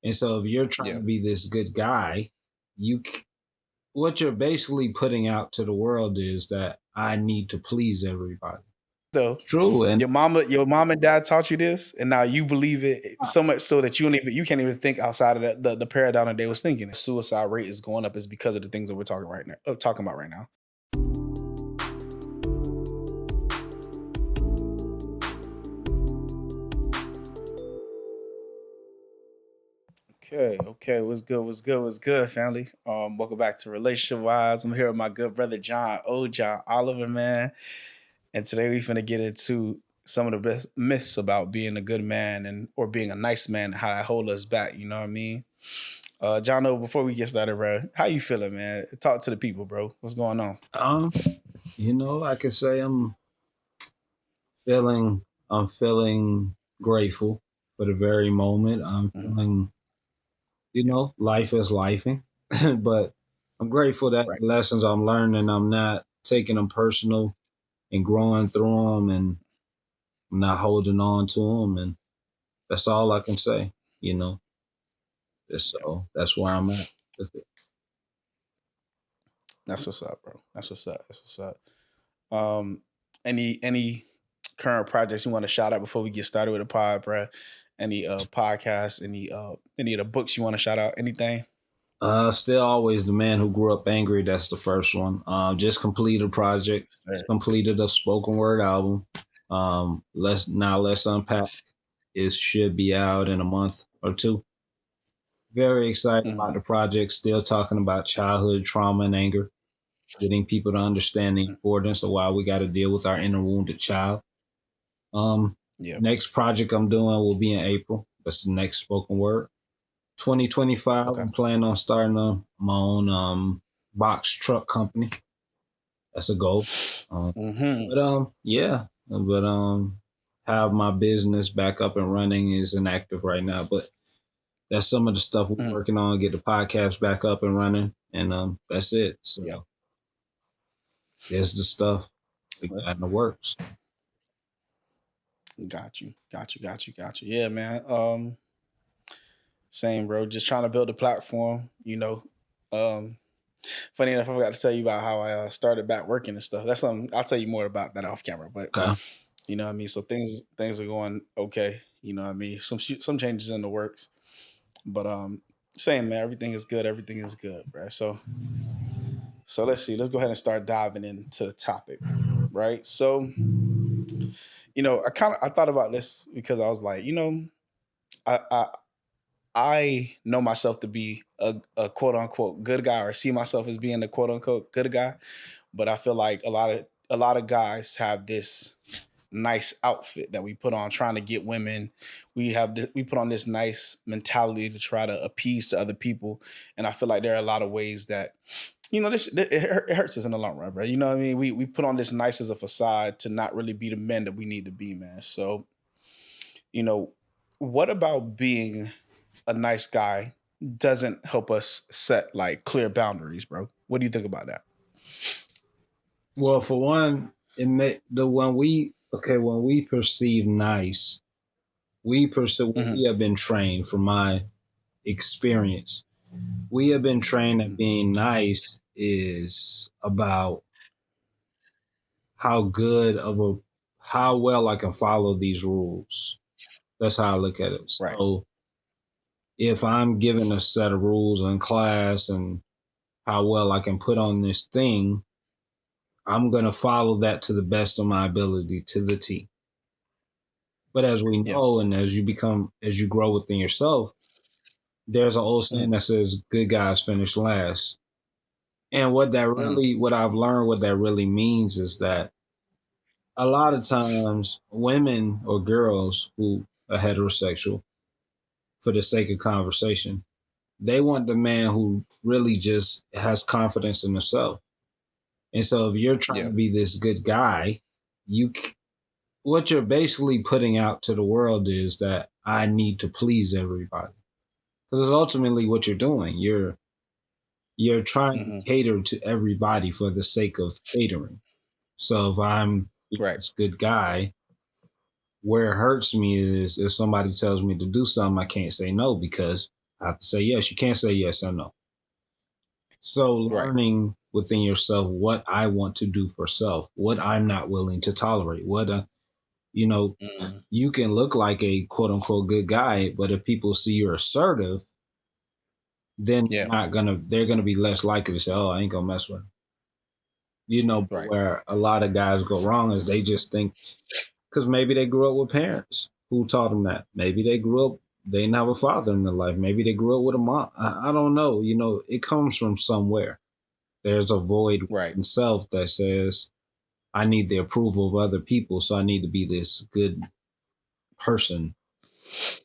And so if you're trying Yeah. to be this good guy, you what you're basically putting out to the world is that I need to please everybody. So It's true, and your mom and dad taught you this, and now you believe it so much so that you can't even think outside of the paradigm that they was thinking. The suicide rate is going up is because of the things that we're talking about right now. Okay. What's good, family? Welcome back to Relationship Wise. I'm here with my good brother John Oliver, man. And today we finna get into some of the best myths about being a good man and or being a nice man, how that hold us back. You know what I mean? John, before we get started, bro, how you feeling, man? Talk to the people, bro. What's going on? um, I could say feeling I'm feeling grateful for the very moment. I'm Mhm. feeling, Yeah, life is lifing, but I'm grateful that right. the lessons I'm learning, I'm not taking them personal and growing through them, and I'm not holding on to them, and that's all I can say. You know, Yeah, so that's where I'm at with it. that's what's up, bro. That's what's up. Um, any current projects you want to shout out before we get started with the pod, bro? Any podcasts? Any of the books you want to shout out? Anything? Still always the man who grew up angry. That's the first one. Just completed a project. Yes, Just sir. completed a spoken word album. Let's unpack. It should be out in a month or two. Very excited about Mhm. the project. Still talking about childhood trauma and anger, getting people to understand the importance of why we got to deal with our inner wounded child. Um, Yeah. Next project I'm doing will be in April. That's the next spoken word. 2025, Okay. I'm planning on starting my own box truck company. That's a goal. Hmm. Yeah, have my business back up and running is inactive right now, but that's some of the stuff we're working on. Get the podcast back up and running, and that's it. Yeah. So there's the stuff we got in the works. Got you. Yeah, man. Same, bro. Just trying to build a platform. Um, funny enough, I forgot to tell you about how I started back working and stuff. That's something I'll tell you more about that off camera. But Okay. you know what I mean. So things are going okay. You know what I mean. Some changes in the works, but same man. Everything is good. Everything is good, bro. So let's see. Let's go ahead and start diving into the topic, right? So I thought about this because I was like, I I, I know myself to be a quote unquote good guy, or see myself as being a quote unquote good guy, but I feel like a lot of guys have this nice outfit that we put on trying to get women. We put on this nice mentality to try to appease to other people, and I feel like there are a lot of ways that it hurts us in the long run, bro. You know what I mean? We put on this nice as a facade to not really be the men that we need to be, man. So you know, what about being a nice guy doesn't help us set like clear boundaries, bro? What do you think about that? Well, for one, it may the when we perceive nice, Hmm. we have been trained from my experience. We have been trained that being nice is about how good of a how well I can follow these rules. That's how I look at it. Right. So if I'm given a set of rules in class and how well I can put on this thing, I'm gonna follow that to the best of my ability to the T. But as we Yeah. know, and as you grow within yourself, there's an old saying Mhm. that says good guys finish last. And Mhm. what I've learned, what that really means is that a lot of times women or girls who are heterosexual, for the sake of conversation, they want the man who really just has confidence in himself. And so if you're trying Yeah. to be this good guy, you what you're basically putting out to the world is that I need to please everybody. Because it's ultimately what you're doing. You're trying to Mhm. cater to everybody for the sake of catering. So if I'm Right. this good guy, where it hurts me is if somebody tells me to do something, I can't say no because I have to say yes. You can't say yes or no. So Right. learning within yourself what I want to do for self, what I'm not willing to tolerate, you know, Mm, you can look like a quote unquote good guy, but if people see you're assertive, then yeah. they're gonna be less likely to say, "Oh, I ain't gonna mess with him." But Right. where a lot of guys go wrong is they just think because maybe they grew up with parents who taught them that. Maybe they grew up, they didn't have a father in their life. Maybe they grew up with a mom. I don't know. It comes from somewhere. There's a void Right. in self that says, I need the approval of other people. So I need to be this good person.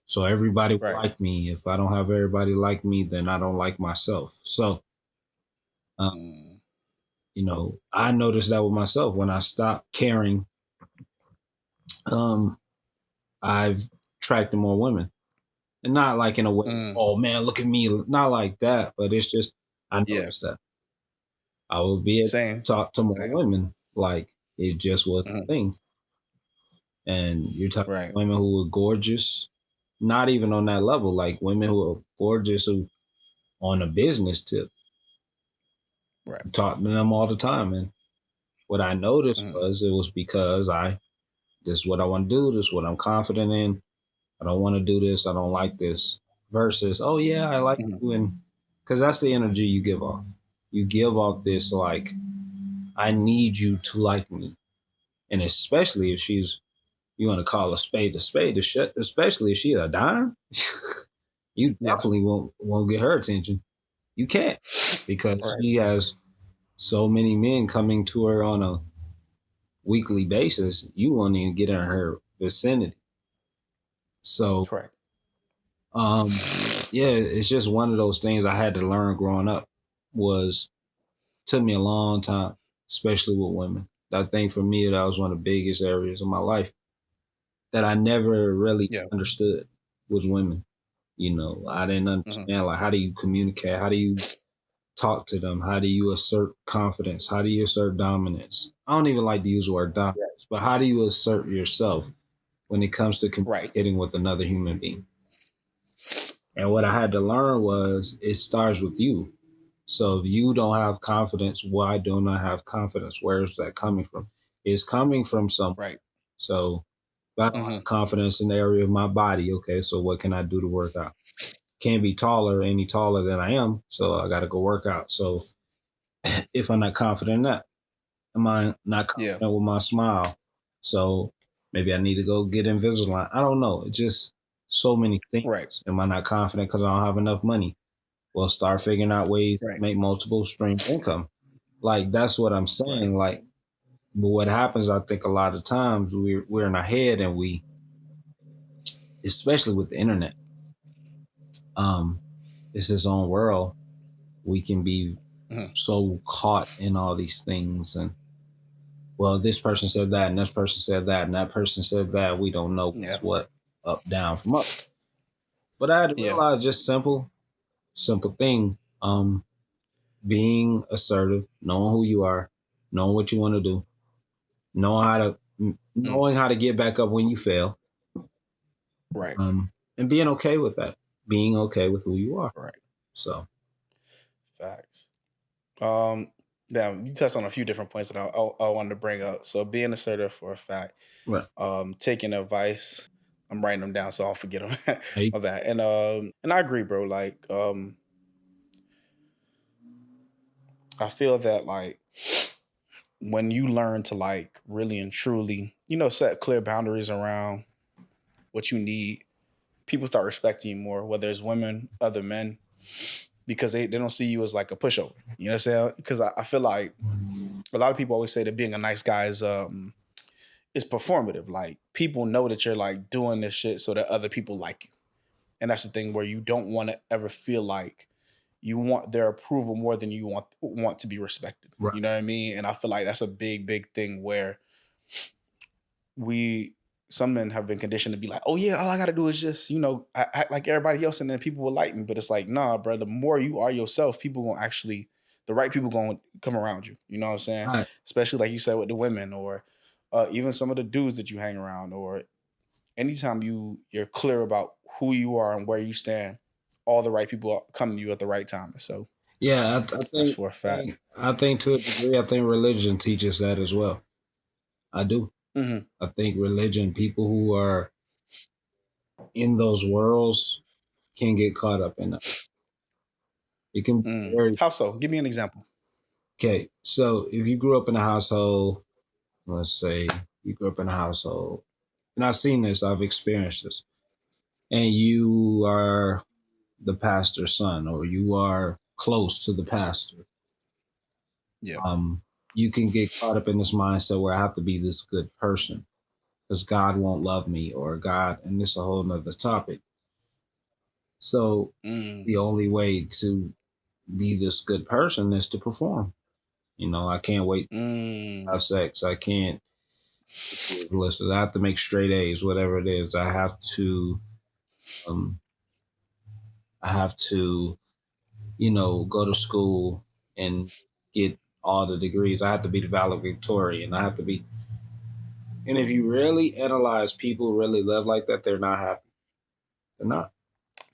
So everybody will Right. like me. If I don't have everybody like me, then I don't like myself. So, uh, Mm, I noticed that with myself when I stopped caring. Um, I've attracted more women. And not like in a way, mm, oh man, look at me. Not like that, but it's just I yeah. noticed that I would be able to Same. talk to more Same. women. Like it just was a Mhm. thing. And you're talking Right. women who were gorgeous, not even on that level, like women who are gorgeous who on a business tip. Right. Talk to them all the time. And what I noticed Mhm. was it was because this is what I want to do, this is what I'm confident in. I don't want to do this, I don't like this. Versus, oh yeah, I like Mhm. you, and because that's the energy you give off. You give off this like, I need you to like me. And especially if you want to call a spade, especially if she's a dime, you Yeah. definitely won't get her attention. You can't because Right. she has so many men coming to her on a weekly basis. You won't even get in her vicinity. So, Correct. um, yeah, it's just one of those things I had to learn growing up. Was Took me a long time, especially with women. I think for me that was one of the biggest areas of my life that I never really Yeah. understood was women. I didn't Mhm. understand like how do you communicate? How do you talk to them? How do you assert confidence? How do you assert dominance? I don't even like to use the word dominance, but how do you assert yourself when it comes to Right. communicating with another human being? And what I had to learn was it starts with you. So if you don't have confidence, why don't I have confidence? Where is that coming from? It's coming from somewhere. Right. So if I don't have Mhm. confidence in the area of my body, okay, so what can I do to work out? Can't be any taller than I am, so I got to go work out. So if I'm not confident in that, am I not Yeah. confident with my smile? So maybe I need to go get Invisalign. I don't know. It's just so many things. Right. Am I not confident because I don't have enough money? Well, start figuring out ways to Right. make multiple streams of income. Like that's what I'm Right. saying. Like, but what happens, I think, a lot of times we're in our head and especially with the internet, um, it's its own world. We can be Mhm. so caught in all these things, and well, this person said that, and this person said that, and that person said that. We don't know Yeah. what's what, up, down, from up. But I had to Yeah. realize just simple thing. Being assertive, knowing who you are, knowing what you want to do, knowing how to Mm. knowing how to get back up when you fail, Right. and being okay with that, being okay with who you are. Right. So, Facts. Um, Damn, you touched on a few different points that I wanted to bring up. So being assertive for a fact, right. taking advice. I'm writing them down so I'll forget them. Hey, My bad. And I agree, bro. Like, I feel that like when you learn to like really and truly, set clear boundaries around what you need, people start respecting you more, whether it's women, other men, because they don't see you as like a pushover. You know what I'm saying? Because I feel like a lot of people always say that being a nice guy is performative. Like people know that you're like doing this shit so that other people like you. And that's the thing where you don't want to ever feel like you want their approval more than you want to be respected. right, You know what I mean? And I feel like that's a big thing where we some men have been conditioned to be like, oh yeah, all I gotta do is just, act like everybody else and then people will like me. But it's like, nah, bro, the more you are yourself, people gonna actually the right people gonna come around you. You know what I'm saying? right, Especially like you said with the women or even some of the dudes that you hang around or anytime you're clear about who you are and where you stand, all the right people come to you at the right time. So Yeah, that's for a fact. I think to a degree, I think religion teaches that as well. I do. Hmm. I think religion, people who are in those worlds can get caught up in it. It can be very How so? Give me an example. okay. So if you grew up in a household, let's say you grew up in a household, and I've seen this, I've experienced this, and you are the pastor's son, or you are close to the pastor. Yeah. Um, you can get caught up in this mindset where I have to be this good person because God won't love me, or God, and this is a whole nother topic. So Mm, the only way to be this good person is to perform. I can't wait to mm, have sex. I can't listen. I have to make straight A's, whatever it is. Um, I have to, go to school and get all the degrees. I have to be the valedictorian. I have to be. And if you really analyze people who really live like that, they're not happy. They're not.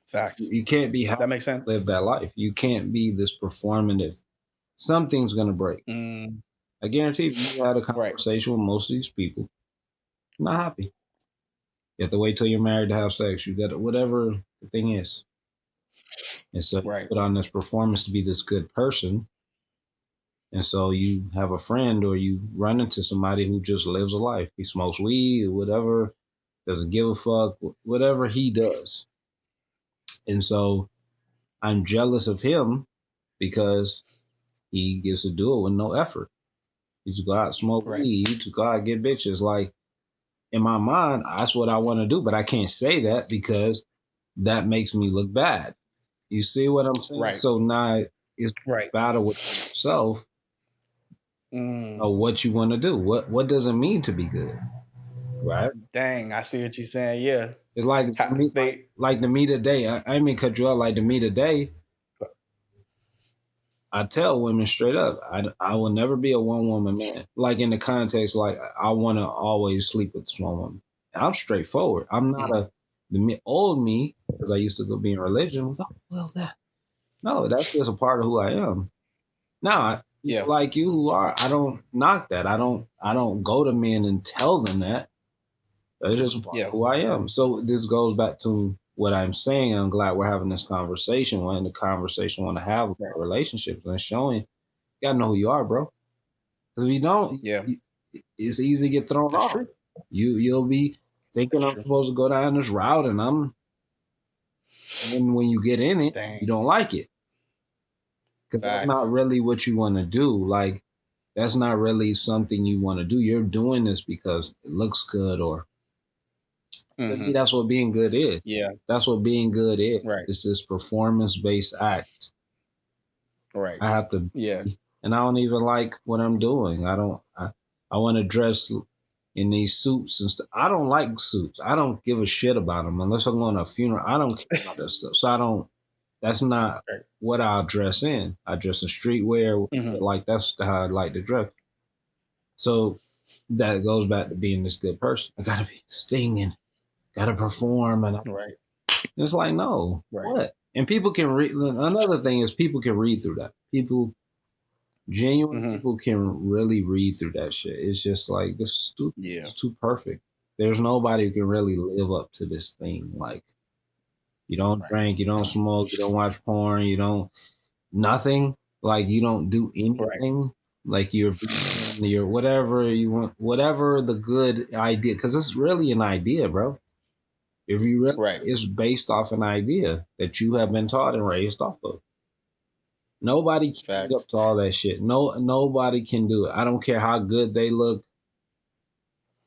facts. You can't be happy That makes to sense. live that life. You can't be this performative. Something's gonna break. Mm, I guarantee if you had a right. conversation with most of these people, not happy. You have to wait till you're married to have sex. You got to, whatever the thing is. And so you Right. put on this performance to be this good person. And so you have a friend or you run into somebody who just lives a life. He smokes weed or whatever, doesn't give a fuck, whatever he does. And so I'm jealous of him because he gets to do it with no effort. He just go out, smoke Right. weed, he just go out, get bitches. Like in my mind, that's what I want to do, but I can't say that because that makes me look bad. You see what I'm saying? Right. So now it's Right. battle with yourself. Mm, What you want to do? What does it mean to be good? Right? dang, I see what you're saying. Yeah. It's like to me, They. like to me today. I ain't mean cut you out. Like to me today, I tell women straight up, I will never be a one woman man. Like in the context, like I want to always sleep with this one woman. I'm straightforward. I'm not Mm, old me because I used to go be in religion. Oh, well, that no, that's just a part of who I am. Now, people yeah. like you who are, I don't knock that. I don't go to men and tell them that. That's just a part of Yeah. who I am. So this goes back to what I'm saying. I'm glad we're having this conversation. When the conversation I want to have Right. about relationships and showing, you gotta know who you are, bro. Because if you don't, Yeah. it's easy to get thrown That's off. true. You'll be thinking That's I'm true. supposed to go down this route, and then when you get in it, you Dang. don't like it because that's not Facts. really what you want to do. Like that's not really something you want to do. You're doing this because it looks good, or to me, Hmm. that's what being good is. Yeah. That's what being good is. Right. It's this performance based act. Right. I have to Yeah. be, and I don't even like what I'm doing. I don't. I want to dress in these suits and stuff. I don't like suits. I don't give a shit about them unless I'm going to a funeral. I don't care about that stuff. So I don't. That's not Right. what I'll dress in. I dress in streetwear. Hmm. Like that's how I like to dress. So that goes back to being this good person. I gotta be stinging, gotta perform, and Right. it's like no, Right. what? And people can read. Another thing is people can read through that. Genuine Hmm. people can really read through that shit. It's just like this is stupid. Yeah. It's too perfect. There's nobody who can really live up to this thing. Like you don't Right. drink, you don't smoke, you don't watch porn, you don't nothing. Like you don't do Right. anything. Like you're whatever you want, whatever the good idea, because it's really an idea, bro. If you really, Right. it's based off an idea that you have been taught and raised off of. Nobody can lead up Facts. to all that shit. No, nobody can do it. I don't care how good they look.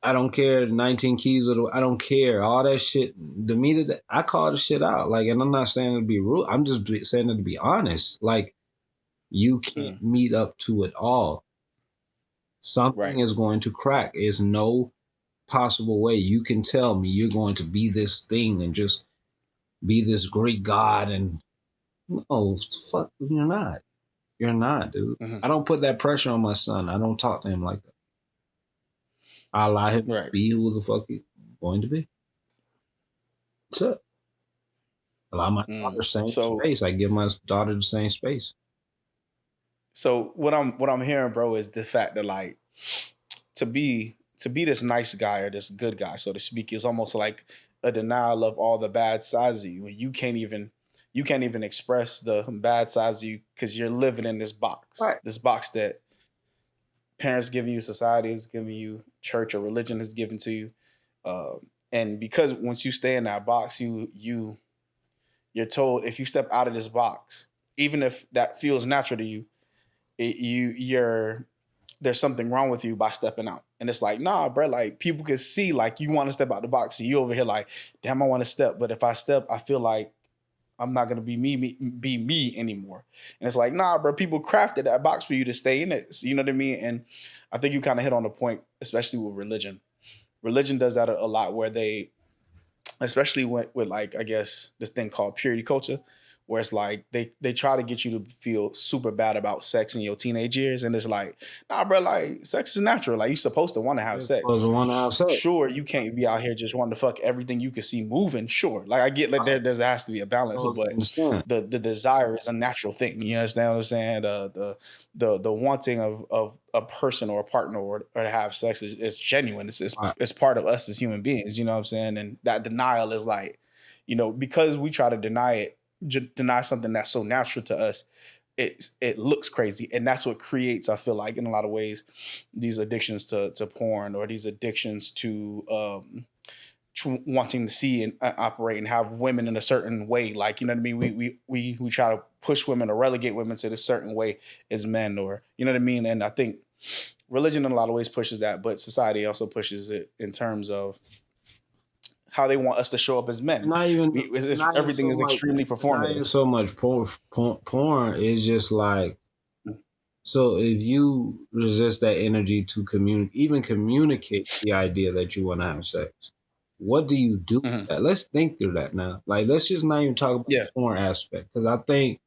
I don't care 19 keys or I don't care all that shit. The media, I call the shit out. Like, and I'm not saying it to be rude. I'm just saying it to be honest. Like, you can't Mm, meet up to it all. Something right. is going to crack. There's no possible way you can tell me you're going to be this thing and just be this great god. And no, fuck, you're not. You're not, dude. Hmm. I don't put that pressure on my son. I don't talk to him like that. I allow him to Right. be who the fuck he's going to be. That's it. Allow my daughter Mm. same space. I give my daughter the same space. So what I'm hearing, bro, is the fact that like to be this nice guy or this good guy, so to speak, is almost like a denial of all the bad sides of you. You can't even express the bad sides of you because you're living in Right. this box that parents giving you, society is giving you, church or religion is given to you. And because once you stay in that box, you're told if you step out of this box, even if that feels natural to you, you're there's something wrong with you by stepping out. And it's like, nah, bro, like people can see like you want to step out the box. So you over here like, damn, I want to step. But if I step, I feel like I'm not gonna be me anymore. And it's like, nah, bro, people crafted that box for you to stay in it. So, you know what I mean? And I think you kind of hit on the point, especially with religion. Religion does that a lot where they, especially with like, I guess this thing called purity culture, where it's like they try to get you to feel super bad about sex in your teenage years. And it's like, nah, bro, like sex is natural. Like you're supposed to want to have You're sex. supposed to want to have sex. Sure, you can't be out here just wanting to fuck everything you can see moving. Sure, like I get like I there has to be a balance, totally but understand. the desire is a natural thing. You understand what I'm saying? The wanting of a person or a partner or to have sex is genuine. Right. It's part of us as human beings. You know what I'm saying? And that denial is like, because we try to deny it, deny something that's so natural to us. It looks crazy, and that's what creates, I feel like, in a lot of ways, these addictions to porn, or these addictions to wanting to see and operate and have women in a certain way. Like, you know what I mean? We try to push women or relegate women to this certain way as men, or you know what I mean? And I think religion in a lot of ways pushes that, but society also pushes it in terms of how they want us to show up as men. Not even, not even Everything so is much, extremely not even performative. so much porn is just like, so if you resist that energy to even communicate the idea that you want to have sex, what do you do with Hmm. that? Let's think through that now. Like, let's just not even talk about Yeah. the porn aspect, because I think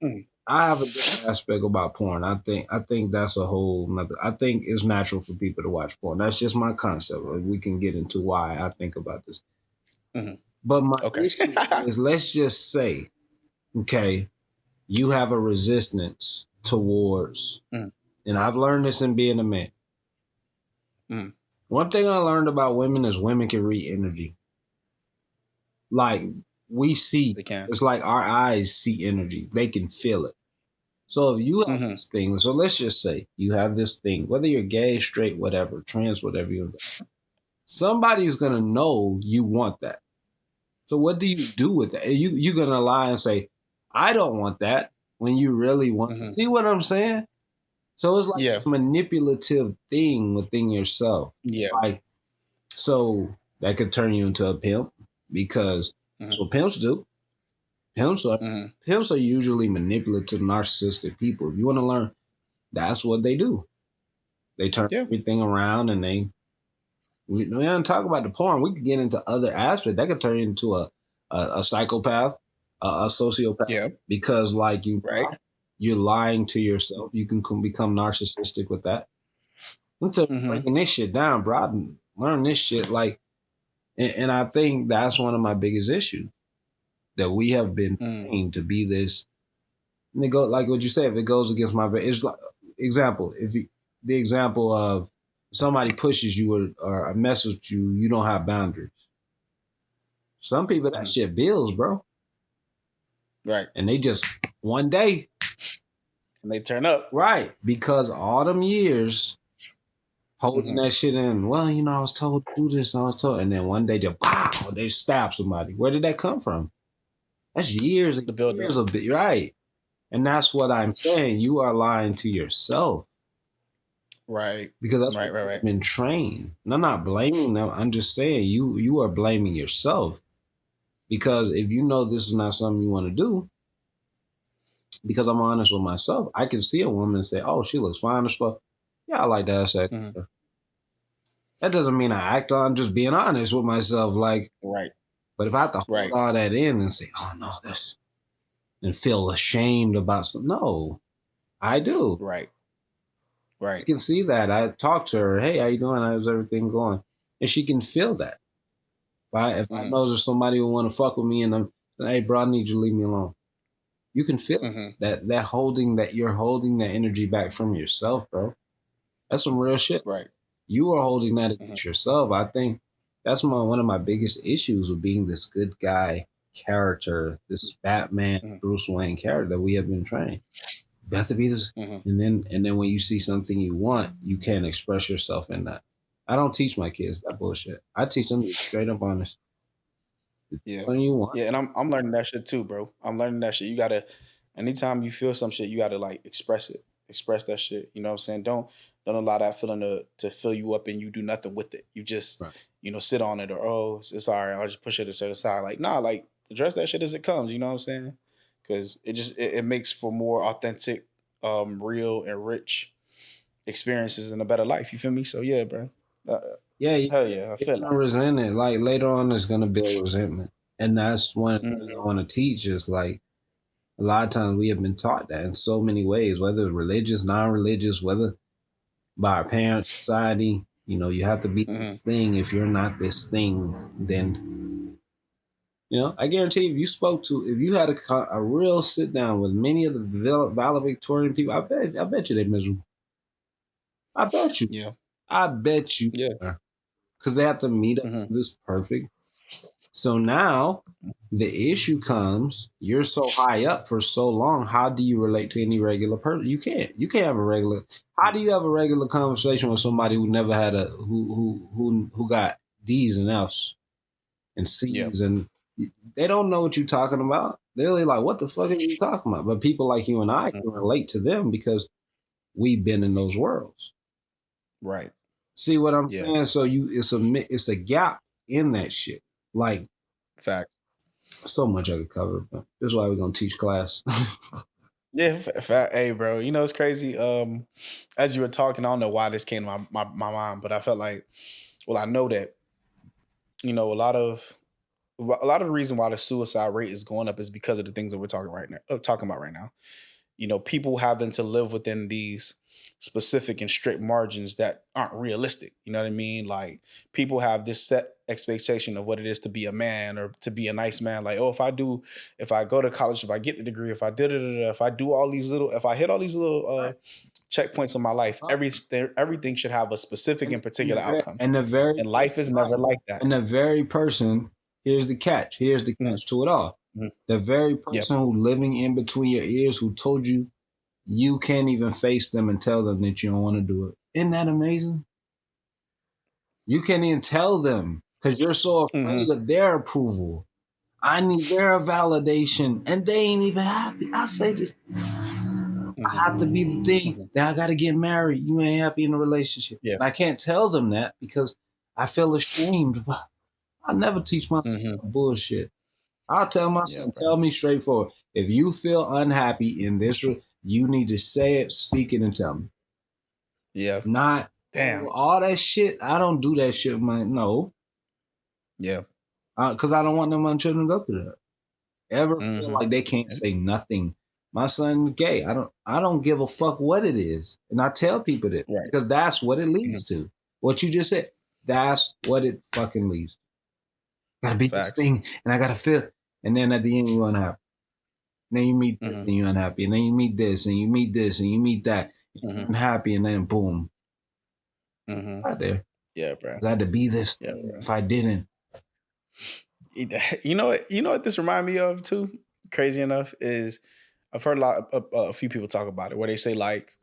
Mhm. I have a different aspect about porn. I think that's a whole nother. I think it's natural for people to watch porn. That's just my concept. We can get into why I think about this. Hmm. But my Okay. issue is, let's just say, okay, you have a resistance towards, Mhm. and I've learned this in being a man. Mhm. One thing I learned about women is women can read energy. Like, we see, They can. it's like our eyes see energy. They can feel it. So if you have Hmm. this thing, so let's just say you have this thing, whether you're gay, straight, whatever, trans, whatever somebody's gonna know you want that. So what do you do with that? You're gonna lie and say, I don't want that, when you really want it. Hmm. See what I'm saying? So it's like Yeah. this manipulative thing within yourself. Yeah. Like, so that could turn you into a pimp, because that's Hmm. what pimps do. Pimps are Hmm. pimps are usually manipulative, narcissistic people. If you want to learn, that's what they do. They turn Yeah. everything around, and we don't talk about the porn. We could get into other aspects that could turn you into a psychopath, a sociopath, Yeah. because like Right. you're lying to yourself. You can become narcissistic with that. Into Hmm. breaking this shit down, bro. I learned this shit, like, and I think that's one of my biggest issues, that we have been Mm. trained to be this. And it go like what you said. If it goes against my, it's like, example. If you, the example of somebody pushes you, or messes with you, you don't have boundaries. Some people, that Hmm. shit builds, bro, Right. and they just one day, And they turn up. right? Because all them years holding Hmm. that shit in. Well, I was told to do this, I was told, and then one day they wow, they stab somebody. Where did that come from? That's years and The buildup. years of it, right? And that's what I'm saying. You are lying to yourself, Right. because that's Right. what Right. you've Right. been trained. And I'm not blaming them. I'm just saying you are blaming yourself, because if you know this is not something you want to do, because I'm honest with myself, I can see a woman and say, "Oh, she looks fine as fuck. Yeah, I like to have sex." Hmm. That doesn't mean I act on just being honest with myself. Like, Right. but if I have to hold Right. all that in and say, "Oh no, that's," and feel ashamed about something, no, I do. Right. I Right. can see that. I talk to her. Hey, how you doing? How's everything going? And she can feel that. If I Hmm. know there's somebody who want to fuck with me, and Hey, bro, I need you to leave me alone. You can feel it. Mm-hmm. That holding that you're holding that energy back from yourself, bro. That's some real shit. Right. You are holding that Mm-hmm. against yourself. I think that's one of my biggest issues with being this good guy character, this Batman Mm-hmm. Bruce Wayne character that we have been trained. You have to be this, Mm-hmm. and then when you see something you want, you can't express yourself in that. I don't teach my kids that bullshit. I teach them to be straight up honest. Yeah. Something you want. Yeah, and I'm learning that shit too, bro. I'm learning that shit. You gotta anytime you feel some shit, you gotta like express it. Express that shit. You know what I'm saying? Don't allow that feeling to fill you up and you do nothing with it. You just, Right. sit on it or it's all right, I'll just push it to the side. Like, nah, like address that shit as it comes, you know what I'm saying? Cause it makes for more authentic, real and rich experiences and a better life. You feel me? So yeah, bro. Uh, Yeah, hell yeah, I you're feel gonna resent it. Like later on, it's gonna build resentment, and that's one of the things I that. want to teach. Is like a lot of times we have been taught that in so many ways, whether religious, non-religious, whether by our parents, society. You have to be Hmm. this thing. If you're not this thing, then I guarantee if you spoke to, if you had a real sit down with many of the valedictorian people, I bet you they're miserable. I bet you. Yeah. I bet you Yeah. because they have to meet up Hmm. to this perfect. So now the issue comes, you're so high up for so long. How do you relate to any regular person? You can't. You can't have a regular. How do you have a regular conversation with somebody who never had who got D's and F's and Yeah. C's and they don't know what you're talking about. They're really like, what the fuck are you talking about? But people like you and I can Mhm. relate to them because we've been in those worlds. Right. See what I'm Yeah. saying? So it's a gap in that shit. Like Fact. so much I could cover, but this is why we're gonna teach class. Yeah. Fact. Hey, bro. You know it's crazy. As you were talking, I don't know why this came to my mind, but I felt like, well, I know that a lot of the reason why the suicide rate is going up is because of the things that we're talking about right now. People having to live within these specific and strict margins that aren't realistic. You know what I mean? Like people have this set expectation of what it is to be a man or to be a nice man. Like, oh, if I go to college, if I get the degree, if I did it, if I do all these little, if I hit all these little Right. checkpoints in my life, Right. everything should have a specific And, and particular outcome. and the very And life person, is right? never like that. And the very person, here's the catch. Here's the Mhm. catch to it all. Mhm. The very Yep. person who living in between your ears who told you you can't even face them and tell them that you don't want to do it. Isn't that amazing? You can't even tell them because you're so afraid Hmm. of their approval. I need their validation, and they ain't even happy. I say this. Hmm. I have to be the thing Hmm. that I got to get married. You ain't happy in a relationship. Yeah. And I can't tell them that because I feel ashamed. I never teach my son Hmm. bullshit. I'll tell my Yeah, son, bro. tell me straightforward. If you feel unhappy in this, you need to say it, speak it, and tell me. Yeah. Not, oh, Damn. all that shit. I don't do that shit, man. No, Yeah. because I don't want my children to go through that. Ever feel Hmm. like they can't say nothing. My son's gay. I don't give a fuck what it is. And I tell people that Right. because that's what it Mhm. leads to. What you just said. That's what it fucking leads to. Gotta be this Facts. thing and I gotta feel and then at the end you're unhappy. And then you meet this Mhm. and you're unhappy. And then you meet this and you meet this and you meet that. And you're Mhm. unhappy and then boom. Mhm. Out there. Yeah, bro. I had to be this Yeah, thing bro. if I didn't. You know what? You know what this remind me of too. Crazy enough is I've heard a few people talk about it where they say like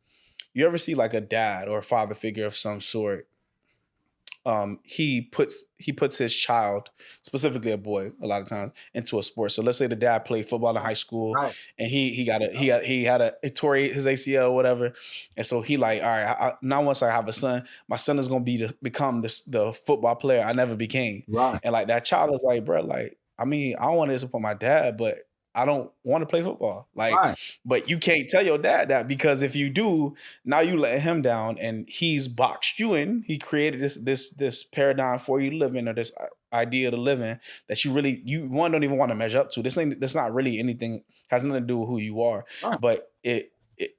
you ever see like a dad or a father figure of some sort. He puts his child, specifically a boy, a lot of times into a sport. So let's say the dad played football in high school, Right. and he had a tore his ACL or whatever, and so he like, all right, now once I have a son, my son is gonna become the football player I never became, Right. and like that child is like, bro, like I mean, I don't want to disappoint my dad, but I don't want to play football, like, Right. but you can't tell your dad that because if you do, now you let him down and he's boxed you in. He created this paradigm for you to live in or this idea to live in that you one don't even want to measure up to. That's not really anything, has nothing to do with who you are. Right. But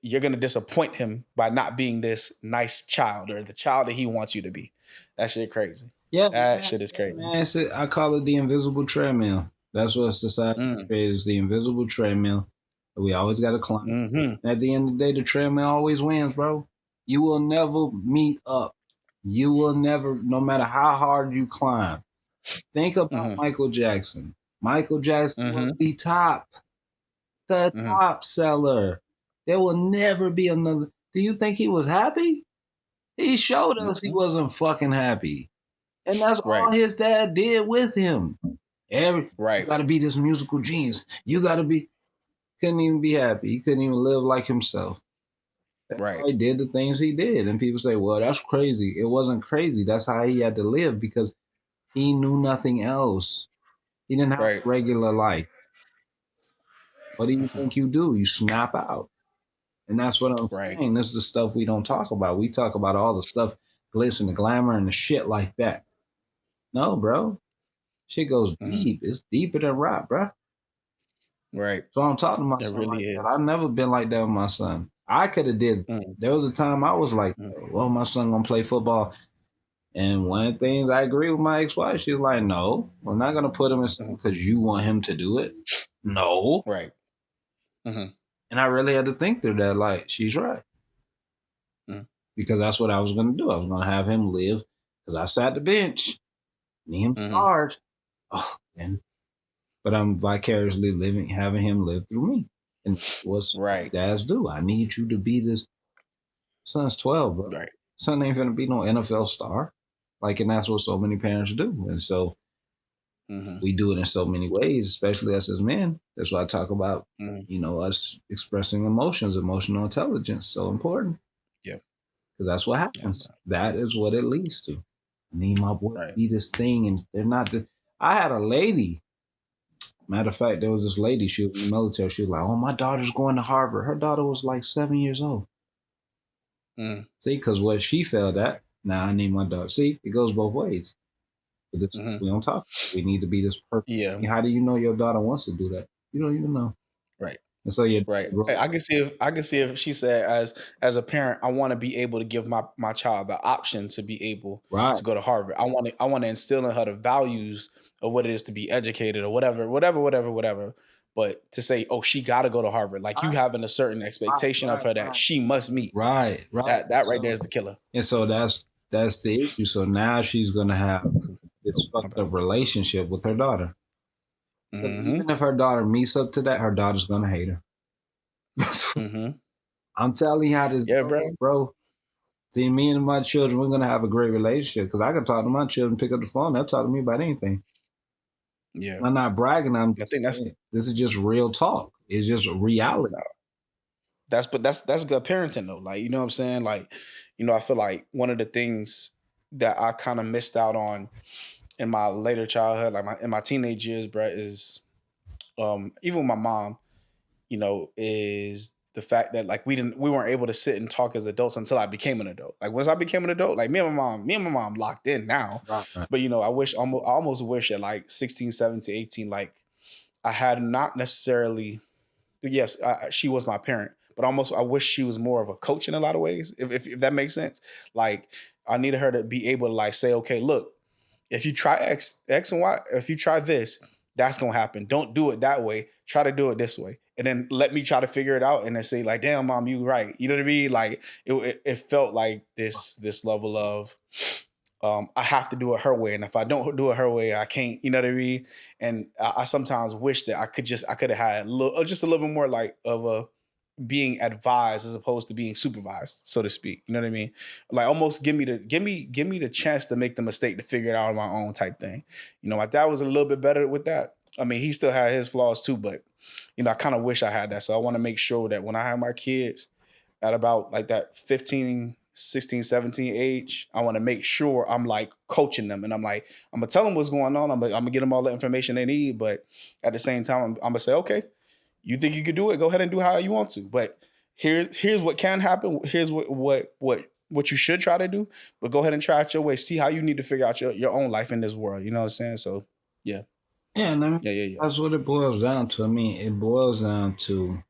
you're gonna disappoint him by not being this nice child or the child that he wants you to be. That shit crazy. Yeah, That man. shit is Yeah, crazy. man. I call it the invisible treadmill. That's what society Mm. created, is the invisible treadmill that we always got to climb. Mm-hmm. And at the end of the day, the treadmill always wins, bro. You will never meet up. You will never, no matter how hard you climb. Think about Mm-hmm. Michael Jackson. Michael Jackson was Mm-hmm. the Mm-hmm. top seller. There will never be another. Do you think he was happy? He showed us he Mm-hmm. wasn't fucking happy. And that's all Right. his dad did with him. You Right. gotta be this musical genius. You gotta be, couldn't even be happy. He couldn't even live like himself. That's Right. why he did the things he did. And people say, well, that's crazy. It wasn't crazy. That's how he had to live because he knew nothing else. He didn't have a Right. regular life. What do you Mm-hmm. think you do? You snap out. And that's what I'm Right. saying. This is the stuff we don't talk about. We talk about all the stuff, glitz and the glamour and the shit like that. No, bro. Shit goes Mm-hmm. deep. It's deeper than rap, bro. Right. So I'm talking to my It son really like that. is. I've never been like that with my son. I could have did. Mm-hmm. There was a time I was like, well, my son gonna play football. And one of the things I agree with my ex-wife, she's like, no, we're not gonna put him in Mm-hmm. something because you want him to do it. No. Right. Mm-hmm. And I really had to think through that, like, she's right. Mm-hmm. Because that's what I was gonna do. I was gonna have him live because I sat the bench, me him Mm-hmm. starved. Oh, and but I'm vicariously living, having him live through me. And what's Right. dads do? I need you to be this. Son's 12, bro. Right. Son ain't gonna be no NFL star. Like, and that's what so many parents do. And so Mm-hmm. we do it in so many ways, especially us as men. That's why I talk about, Mm-hmm. us expressing emotions, emotional intelligence, so important. Yeah. Because that's what Yeah. happens. That is what it leads to. I need my boy to Right. be this thing, and they're not. I had a lady. Matter of fact, there was this lady. She was in the military. She was like, "Oh, my daughter's going to Harvard." Her daughter was like 7 years old. Mm-hmm. See, because what she failed at. Now I need my daughter. See, it goes both ways. But this Mm-hmm. we don't talk. We need to be this perfect. Yeah. How do you know your daughter wants to do that? You don't even know. Right. And so your Right. dad grows I up. can see if she said as a parent, I want to be able to give my child the option to be able Right, to go to Harvard. I want to instill in her the values of what it is to be educated or whatever. But to say, oh, she got to go to Harvard, like you right, having a certain expectation of right, her that right, she must meet. right. That right there is the killer. And so that's the issue. So now she's gonna have Oh, this my fucked bad. up relationship with her daughter. Because Mm-hmm. even if her daughter meets up to that, her daughter's gonna hate her. Mm-hmm. I'm telling you how this Yeah, goes, bro. bro. See, me and my children, we're gonna have a great relationship because I can talk to my children, pick up the phone, they'll talk to me about anything. Yeah. I'm not bragging. I'm I just think that's saying this is just real talk. It's just reality. that's good parenting though. Like, you know what I'm saying? Like, I feel like one of the things that I kind of missed out on in my later childhood, like in my teenage years, bro, is even with my mom, is the fact that like we weren't able to sit and talk as adults until I became an adult. Like once I became an adult, like me and my mom locked in now. Right, right. But I almost wish at like 16, 17, 18, like I had not necessarily, yes, she was my parent, but almost I wish she was more of a coach in a lot of ways, if that makes sense. Like I needed her to be able to like say, okay, look, if you try X and Y, if you try this, that's gonna happen. Don't do it that way. Try to do it this way, and then let me try to figure it out, and then say like, "Damn, mom, you right." You know what I mean? Like it felt like this level of I have to do it her way, and if I don't do it her way, I can't. You know what I mean? And I sometimes wish that I could have had just a little bit more like of a being advised as opposed to being supervised, so to speak. You know what I mean? Like almost give me the chance to make the mistake to figure it out on my own type thing. My dad was a little bit better with that. I mean, he still had his flaws too, but I kind of wish I had that. So I want to make sure that when I have my kids at about like that 15, 16, 17 age, I want to make sure I'm like coaching them and I'm like, I'm gonna tell them what's going on. I'm gonna get them all the information they need, but at the same time, I'm gonna say, okay, you think you could do it? Go ahead and do how you want to. But here's what can happen. Here's what you should try to do. But go ahead and try it your way. See how you need to figure out your own life in this world. You know what I'm saying? So yeah, Yeah, and I mean, yeah. that's what it boils down to. I mean, it boils down to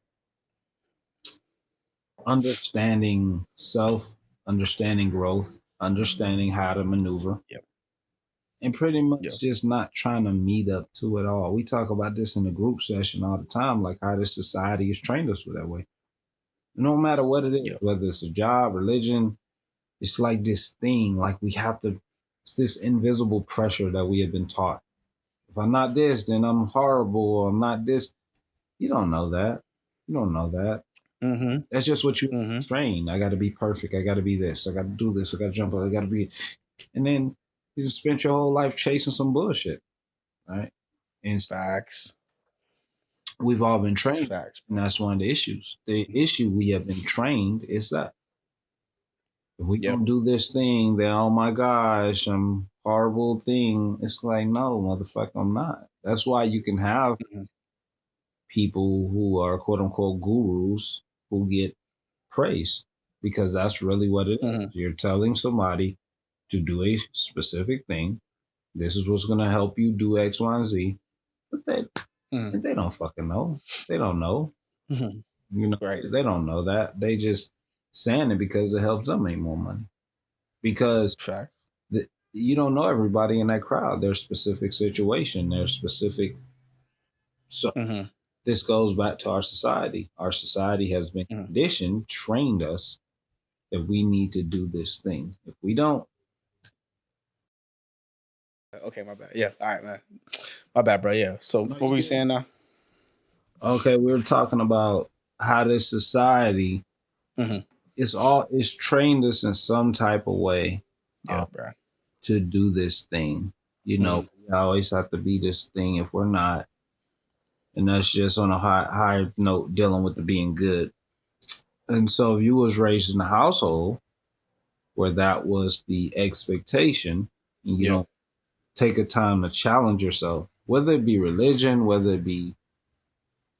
understanding self, understanding growth, understanding how to maneuver. Yep. and pretty Yeah. much just not trying to meet up to it all. We talk about this in the group session all the time, like how this society has trained us that way. No matter what it is, Yeah. whether it's a job, religion, it's like this thing, like we have to, it's this invisible pressure that we have been taught. If I'm not this, then I'm horrible, or I'm not this. You don't know that. You don't know that. Mm-hmm. That's just what you Mm-hmm. train. I got to be perfect. I got to be this. I got to do this. I got to jump. I got to be. And then you just spent your whole life chasing some bullshit, right? And Facts. we've all been trained, Facts, and bro. that's one of the issues. The issue we have been trained is that if we Yep. don't do this thing, then oh my gosh, I'm horrible thing. It's like no, motherfucker, I'm not. That's why you can have Mm-hmm. people who are quote unquote gurus who get praised because that's really what it is. Mm-hmm. You're telling somebody to do a specific thing. This is what's going to help you do X, Y, and Z. But Mm-hmm. they don't fucking know. They don't know. Mm-hmm. You know, Right. they don't know that. They just saying it because it helps them make more money. Because Facts. you don't know everybody in that crowd. Their specific situation, their specific. So Mm-hmm. this goes back to our society. Our society has been Mm-hmm. conditioned, trained us that we need to do this thing. If we don't, Okay, my bad. Yeah. All right, man. My bad, bro. Yeah. So no, what you were you good. saying now? Okay, we were talking about how this society Mm-hmm. it's trained us in some type of way Yeah, um, bro. to do this thing. You know, Mm-hmm. we always have to be this thing if we're not, and that's just on a higher note dealing with the being good. And so, if you was raised in a household where that was the expectation, and you Yeah. don't take a time to challenge yourself, whether it be religion, whether it be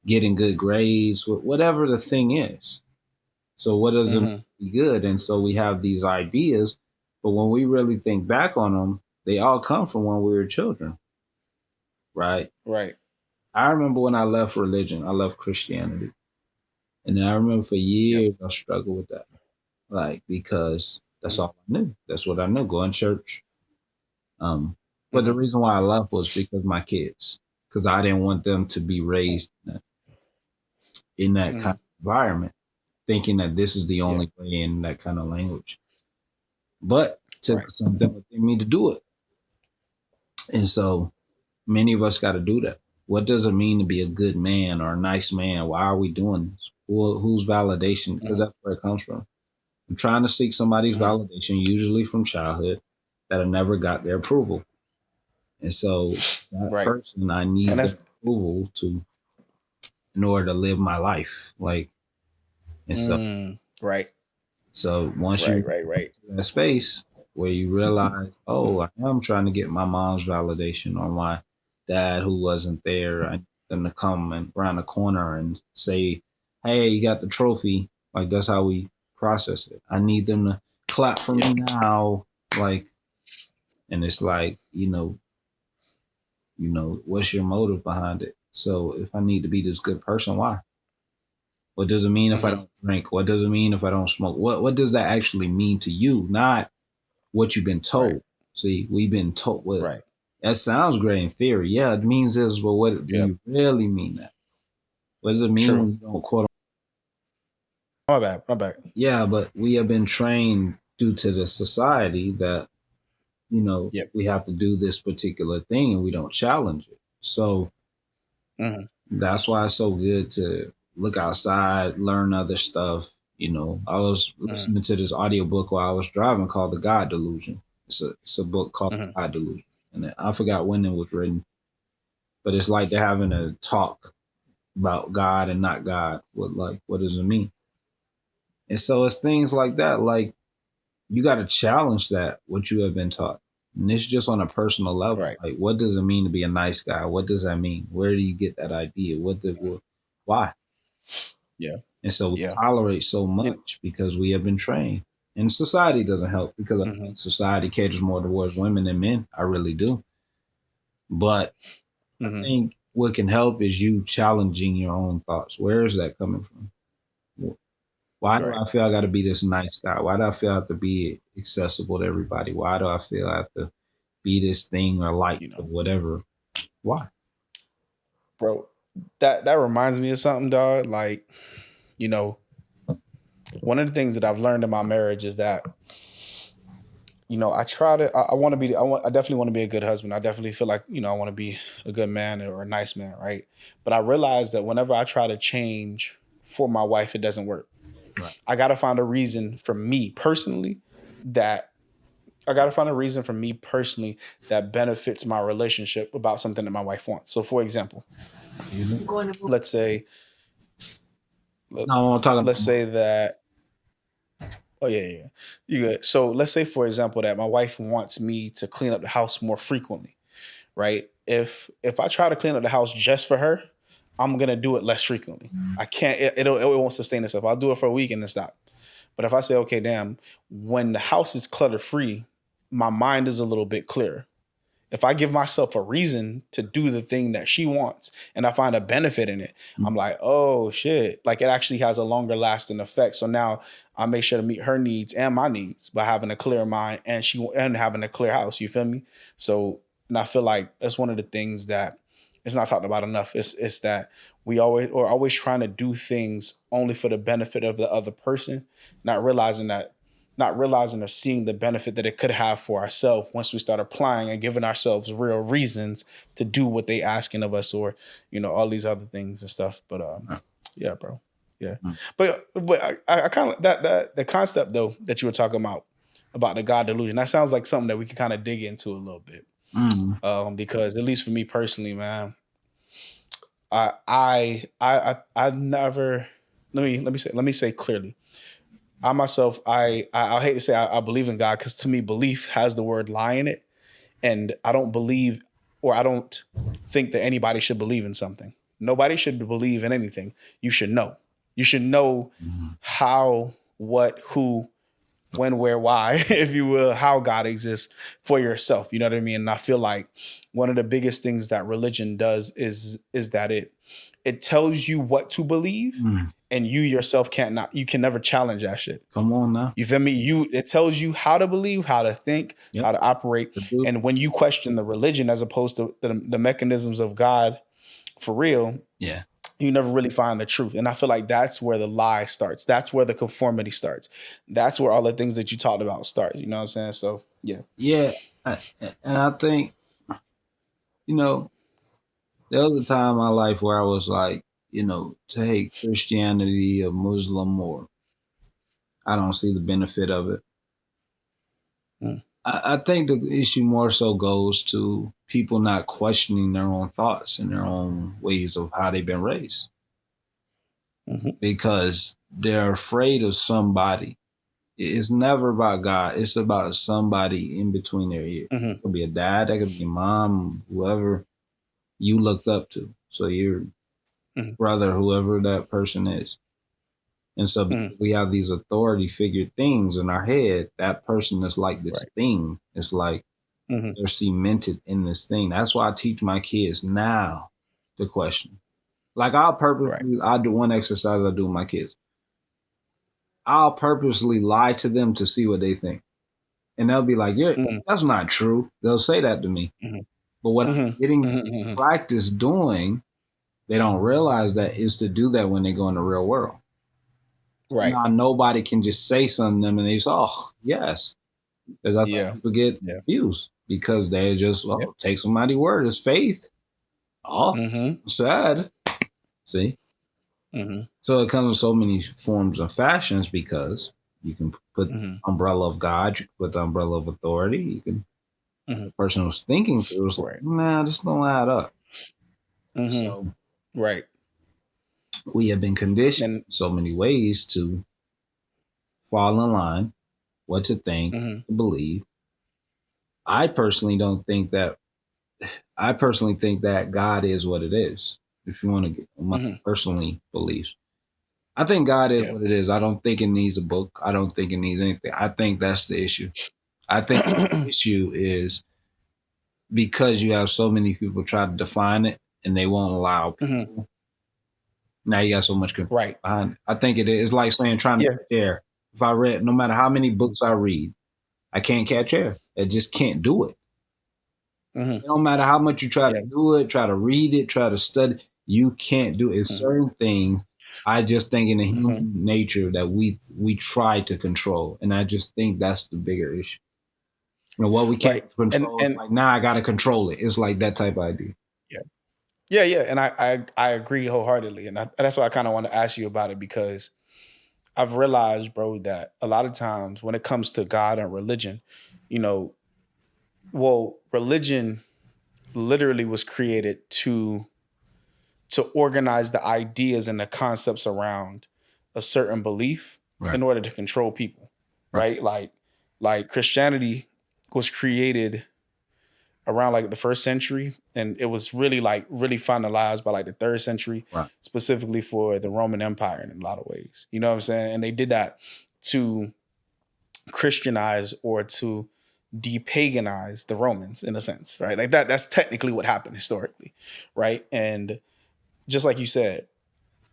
getting good grades, whatever the thing is. So what does it mean Mm-hmm. to be good? And so we have these ideas, but when we really think back on them, they all come from when we were children, right? Right. I remember when I left religion, I left Christianity. And I remember for Yep. years I struggled with that. Like because that's Mm-hmm. all I knew. That's what I knew, going to church. Um, but the Mm-hmm. reason why I left was because my kids. Because I didn't want them to be raised in that kind Mm-hmm. of environment, thinking that this is the Yeah. only way in that kind of language. But it took Right. something within me to do it. And so many of us got to do that. What does it mean to be a good man or a nice man? Why are we doing this? Whose validation? Because Mm-hmm. that's where it comes from. I'm trying to seek somebody's Mm-hmm. validation, usually from childhood, that I never got their approval. And so that Right. person, I And need their that's approval to in order to live my life. Like, and so right. once Right. you Right. Right. that space where you realize, oh, Mm-hmm. I am trying to get my mom's validation or my dad who wasn't there. I need them to come and around the corner and say, hey, you got the trophy. Like that's how we process it. I need them to clap for Yeah. me now. Like, and it's like, what's your motive behind it? So if I need to be this good person, why? What does it mean if I Mm-hmm. don't drink? What does it mean if I don't smoke? What does that actually mean to you? Not what you've been Right. told. See, we've been told what Right. that sounds great in theory. Yeah, it means this, but what do Yep. you really mean that? What does it mean True. when you don't quote? My bad. My bad. Yeah, but we have been trained due to the society that Yep. we have to do this particular thing and we don't challenge it. So Mm-hmm. that's why it's so good to look outside, learn other stuff. I was Mm-hmm. listening to this audiobook while I was driving called The God Delusion. It's a book called Mm-hmm. God Delusion. And I forgot when it was written, but it's like they're having a talk about God and not God. What does it mean? And so it's things like that. Like you got to challenge that what you have been taught. And it's just on a personal level. Right. Like, what does it mean to be a nice guy? What does that mean? Where do you get that idea? Why? Yeah. And so we Yeah. tolerate so You much because we have been trained. And society doesn't help because I mm-hmm. think society caters more towards women than men. I really do. But I Mm-hmm. think what can help is you challenging your own thoughts. Where is that coming from? Why do Right. I feel I got to be this nice guy? Why do I feel I have to be accessible to everybody? Why do I feel I have to be this thing or light you or know, whatever. Why? bro. That reminds me of something, dog. Like, you know, one of the things that I've learned in my marriage is that, I try to, I want to be, I definitely want to be a good husband. I definitely feel like, I want to be a good man or a nice man, right? But I realize that whenever I try to change for my wife, it doesn't work. Right. I got to find a reason for me personally that I got to find a reason for me personally that benefits my relationship about something that my wife wants. So, for example, let's say, let, No, I'm talking let's about. say that. Oh yeah, yeah, you good. So let's say, for example, that my wife wants me to clean up the house more frequently, right? If I try to clean up the house just for her, I'm gonna do it less frequently. I can't. It won't sustain itself. I'll do it for a week and then stop. But if I say, okay, damn, when the house is clutter free, my mind is a little bit clearer. If I give myself a reason to do the thing that she wants and I find a benefit in it, I'm like, oh shit. Like it actually has a longer lasting effect. So now I make sure to meet her needs and my needs by having a clear mind and having a clear house. You feel me? So, and I feel like that's one of the things that it's not talked about enough. It's that we're always trying to do things only for the benefit of the other person, not realizing that not realizing or seeing the benefit that it could have for ourselves once we start applying and giving ourselves real reasons to do what they asking of us, or all these other things and stuff. But yeah, bro, yeah. But I kind of that the concept though that you were talking about the God delusion, that sounds like something that we can kind of dig into a little bit. Mm. Because at least for me personally, man, I never, let me say clearly, I myself, I hate to say I believe in God, because to me, belief has the word lie in it, and I don't believe, or I don't think that anybody should believe in something. Nobody should believe in anything. You should know. You should know Mm. how, what, who, when, where, why, if you will, how God exists for yourself. You know what I mean? And I feel like one of the biggest things that religion does is that it tells you what to believe, Mm. and you yourself you can never challenge that shit. Come on now. You feel me? It tells you how to believe, how to think, Yep. how to operate. The dude. And when you question the religion as opposed to the mechanisms of God for real, Yeah. you never really find the truth. And I feel like that's where the lie starts. That's where the conformity starts. That's where all the things that you talked about start. You know what I'm saying? So yeah. Yeah. And I think, you know, there was a time in my life where I was like, take Christianity or Muslim, or I don't see the benefit of it. Mm, I think the issue more so goes to people not questioning their own thoughts and their own ways of how they've been raised, mhm, because they're afraid of somebody. It's never about God. It's about somebody in between their ears. mhm, It could be a dad, that could be a mom, whoever you looked up to. So your mhm, brother, whoever that person is. And so mhm. because we have these authority figure things in our head, that person is like this Right. thing. It's like Mhm, they're cemented in this thing. That's why I teach my kids now to question. Like right. I do one exercise I do with my kids. I'll purposely lie to them to see what they think. And they'll be like, "Yeah, Mhm, that's not true." They'll say that to me. mhm, But what I'm mhm, getting mhm, mhm. practice doing, they don't realize that is to do that when they go in the real world. Right. Now nobody can just say something to them and they say, "Oh, yes." Because that's how Yeah. people get Yeah. abused, because they just, Yep. take somebody's word as faith. Oh, Mhm, sad. See? mhm, So it comes in so many forms and fashions, because you can put the mhm, umbrella of God, you can put the umbrella of authority. You can, mhm. the person who's thinking through is like, Right. nah, this don't add up. Mhm. So Right. we have been conditioned And in so many ways to fall in line, what to think, mhm, to believe. I personally don't think that, I personally think that God is what it is. If you want to get my mhm. personally beliefs, I think God is Yeah. what it is. I don't think it needs a book. I don't think it needs anything. I think that's the issue. I think the issue is because you have so many people try to define it and they won't allow Mhm. people. Now you got so much confusion Right. behind it. I think it is like saying trying to Yeah. catch air. If I read, no matter how many books I read, I can't catch air. I just can't do it. Hmm. It don't matter how much you try to Yeah. do it, try to read it, try to study, you can't do it. It's Hmm. certain things. I just think in the Hmm. human nature that we try to control, and I just think that's the bigger issue. What we can't Right. control is And like, nah, I gotta control it. It's like that type of idea. yeah. Yeah, yeah, and I agree wholeheartedly, and that's why I kind of want to ask you about it because I've realized, bro, that a lot of times when it comes to God and religion, you know, well, religion literally was created to organize the ideas and the concepts around a certain belief Right. in order to control people, Right. right? Like Christianity was created around like the first century, and it was really like really finalized by like the third century, Right. specifically for the Roman Empire in a lot of ways. You know what I'm saying? And they did that to Christianize or to depaganize the Romans in a sense, right? Like that's technically what happened historically, right? And just like you said,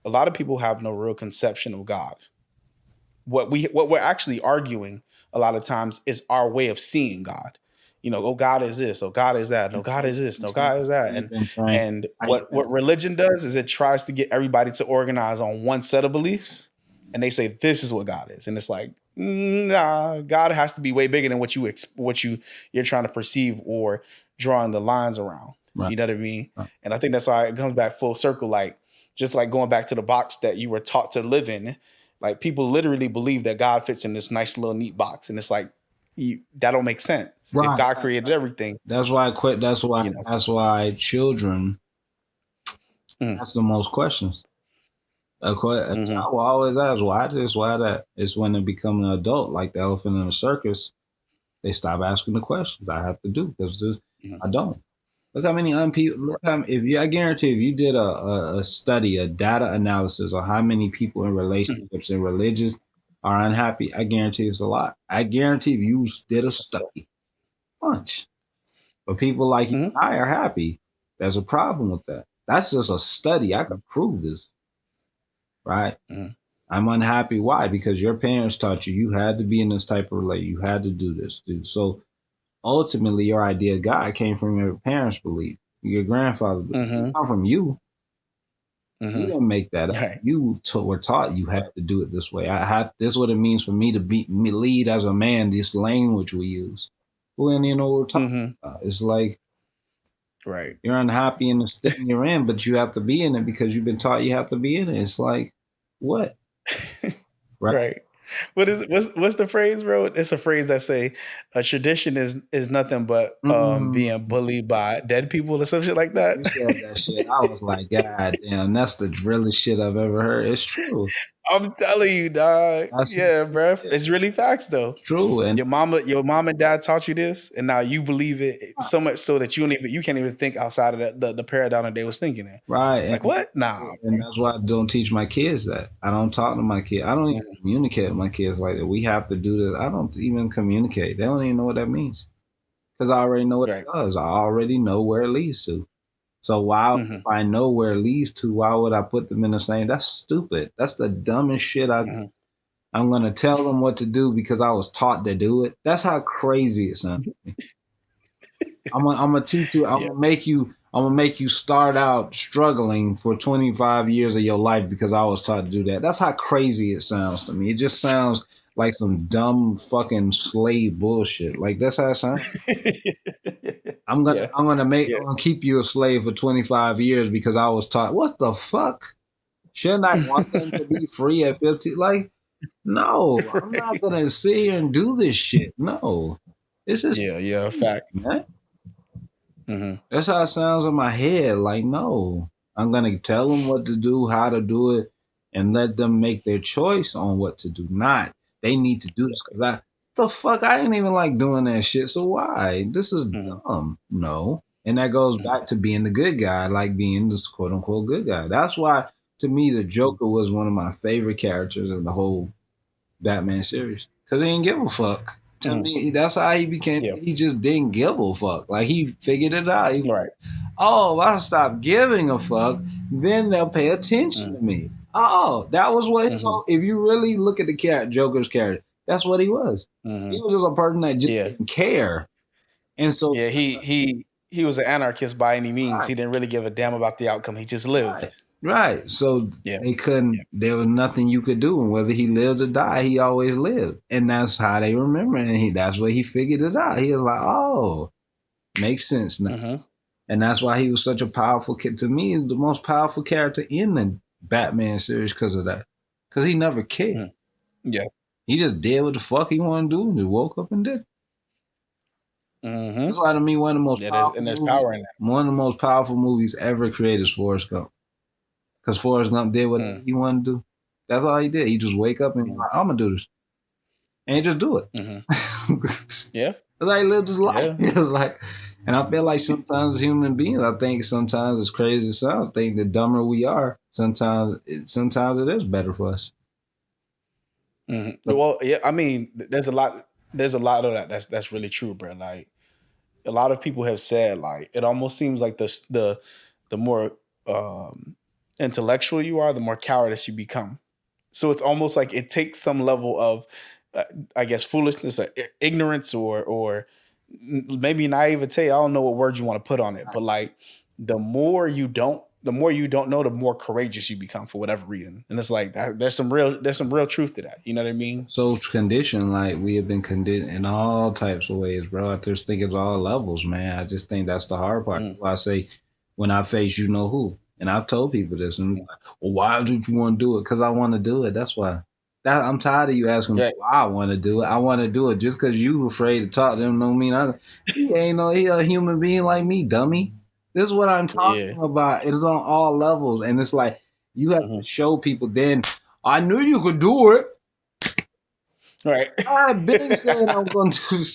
a lot of people have no real conception of God. What we're actually arguing a lot of times is our way of seeing God. You know, oh God is this, oh God is that, no God is this, no God is that. You've been trained. And You've been what religion does is it tries to get everybody to organize on one set of beliefs and they say this is what God is. And it's like, nah, God has to be way bigger than you're trying to perceive or drawing the lines around. right. You know what I mean? Right. And I think that's why it comes back full circle, like just like going back to the box that you were taught to live in. Like people literally believe that God fits in this nice little neat box, and it's like that don't make sense. If Right. God created everything, That's why I quit. That's why. you know. That's why children Mm, ask the most questions. A mm-hmm, child will always ask, "Why this? Why that?" It's when they become an adult, like the elephant in the circus, they stop asking the questions. I have to do because mm-hmm, I don't. Look how many unpeople. Look how if you. I guarantee if you did a study, a data analysis on how many people in relationships and religions are unhappy, I guarantee it's a lot. I guarantee if you did a study, bunch. But people like you mm-hmm, and I are happy. There's a problem with that. That's just a study. I can prove this, right? mm-hmm, I'm unhappy. Why? Because your parents taught you had to be in this type of relationship. You had to do this, dude. So ultimately, your idea of God came from your parents' belief, your grandfather's belief. It mm-hmm, come from you. You mm-hmm. didn't make that up. Right, You were taught you had to do it this way. I have this is what it means for me to be me lead as a man. This language we use. We don't even know what we're talking mm-hmm, about. It's like right, you're unhappy in the state you're in, but you have to be in it because you've been taught you have to be in it. It's like what, right? right. What's the phrase, bro? It's a phrase that say a tradition is nothing but Mm, being bullied by dead people or some shit like that. you said that shit. I was like, God damn, that's the realest shit I've ever heard. It's true. I'm telling you, dog. That's Yeah, bro. yeah, It's really facts though. it's true. And Your mom and dad taught you this, and now you believe it so much so that you can't even think outside of the paradigm that they was thinking in. right, Like what? Nah, and that's why I don't teach my kids that. I don't talk to my kids. I don't even bro. communicate with my kids like that. We have to do this. I don't even communicate. They don't even know what that means because I already know what it Right. does. I already know where it leads to. So why, if Hmm. I know where it leads to, why would I put them in the same? That's stupid. That's the dumbest shit. Hmm. I'm gonna tell them what to do because I was taught to do it. That's how crazy it sounds. I'm gonna teach you. Yeah. I'm gonna make you start out struggling for 25 years of your life because I was taught to do that. That's how crazy it sounds to me. It just sounds like some dumb fucking slave bullshit. Like that's how it sounds. Yeah. Yeah. I'm gonna keep you a slave for 25 years because I was taught. What the fuck? Shouldn't I want them to be free at 15? Like, no, I'm not Right. gonna sit here and do this shit. No, this is Yeah. Yeah. crazy, Facts. man. Hmm. That's how it sounds in my head. Like, no, I'm gonna tell them what to do, how to do it, and let them make their choice on what to do. Not they need to do this because the fuck I ain't even like doing that shit. So why? This is Hmm. dumb. No, and that goes back to being the good guy, like being this quote unquote good guy. That's why to me the Joker was one of my favorite characters in the whole Batman series because he didn't give a fuck. To Hmm. me, that's how he became. Yeah. He just didn't give a fuck. Like he figured it out. He, Right. oh, if I stop giving a fuck, then they'll pay attention Mm-hmm. to me. Oh, that was what his Mm-hmm. whole. If you really look at the Joker's character, that's what he was. He Mm-hmm. was just a person that just Yeah. didn't care, and so Yeah. he was an anarchist by any means. Right, He didn't really give a damn about the outcome. He just lived. right, right. So Yeah. they couldn't. There was nothing you could do, and whether he lived or died, he always lived, and that's how they remember. And that's where he figured it out. He was like, "Oh, makes sense now." Mm-hmm. And that's why he was such a powerful kid. To me, he's the most powerful character in the Batman series because of that. Because he never cared. Mm-hmm. Yeah. He just did what the fuck he wanted to do and just woke up and did it. That's Mm-hmm. why to me one of the most Yeah. powerful There's movies, power in one of the most powerful movies ever created is Forrest Gump. Because Forrest Gump did whatever that. he wanted to do. That's all he did. He just wake up and Mm-hmm. like, I'm gonna do this, and he just do it. Mm-hmm. It's Yeah. like he lived his life. Yeah. It was like, and I feel like sometimes as human beings, I think sometimes as crazy as it sounds, I think the dumber we are, sometimes it is better for us. Mm-hmm. But Well, yeah. I mean, there's a lot. There's a lot of that. That's really true, bro. Like a lot of people have said, like it almost seems like the more intellectual you are, the more cowardice you become. So it's almost like it takes some level of, uh, I guess, foolishness or ignorance or maybe naivete. I don't know what word you want to put on it, but like the more you don't know, the more courageous you become for whatever reason. And it's like there's some real truth to that. You know what I mean? so conditioned, like we have been conditioned in all types of ways, bro. I just think it's all levels, man. I just think that's the hard part. Mm, Why I say, when I face you know who, and I've told people this, and mm. like, well, why did you want to do it? Because I want to do it. That's why. I'm tired of you asking me Right. why I want to do it. I want to do it just because you afraid to talk to them. Don't mean he ain't no he a human being like me, dummy. This is what I'm Yeah. talking about. It is on all levels, and it's like you have to Hmm. show people. Then I knew you could do it. Right. I've been saying I'm going to.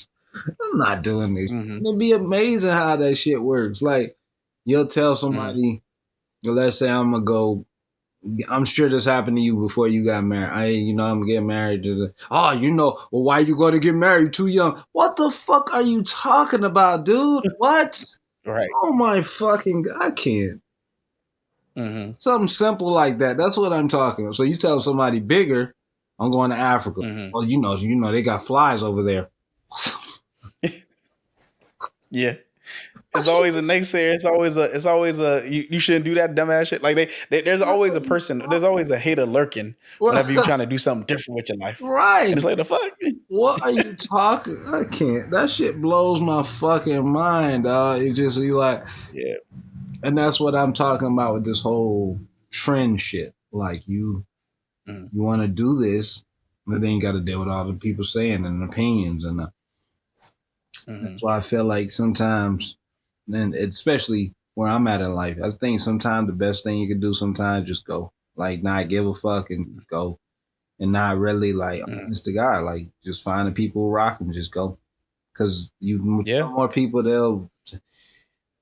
I'm not doing this. Hmm. It'd be amazing how that shit works. Like you'll tell Hmm. somebody, let's say I'm gonna go. I'm sure this happened to you before you got married. I'm getting married to the. Oh, well, why you going to get married too young? What the fuck are you talking about, dude? What? Right. Oh my fucking! I can't. Hmm. Something simple like that. That's what I'm talking about. So you tell somebody bigger, I'm going to Africa. Hmm. Well, they got flies over there. Yeah. It's always a naysayer. It's always a you shouldn't do that dumbass shit. Like there's What always are a you person, there's talking? always a hater lurking whenever you're What? trying to do something different with your life. Right. And it's like the fuck. What are you talking? I can't. That shit blows my fucking mind, dog. It's just you like, Yeah. and that's what I'm talking about with this whole trend shit. Like Mm-hmm. you want to do this, but then you got to deal with all the people saying and opinions, and Mm-hmm. that's why I feel like sometimes, and especially where I'm at in life, I think sometimes the best thing you can do sometimes just go, like not give a fuck and go, and not really like Mm-hmm. honest to God, like just find the people who rock and just go. Cause you Yeah. tell more people,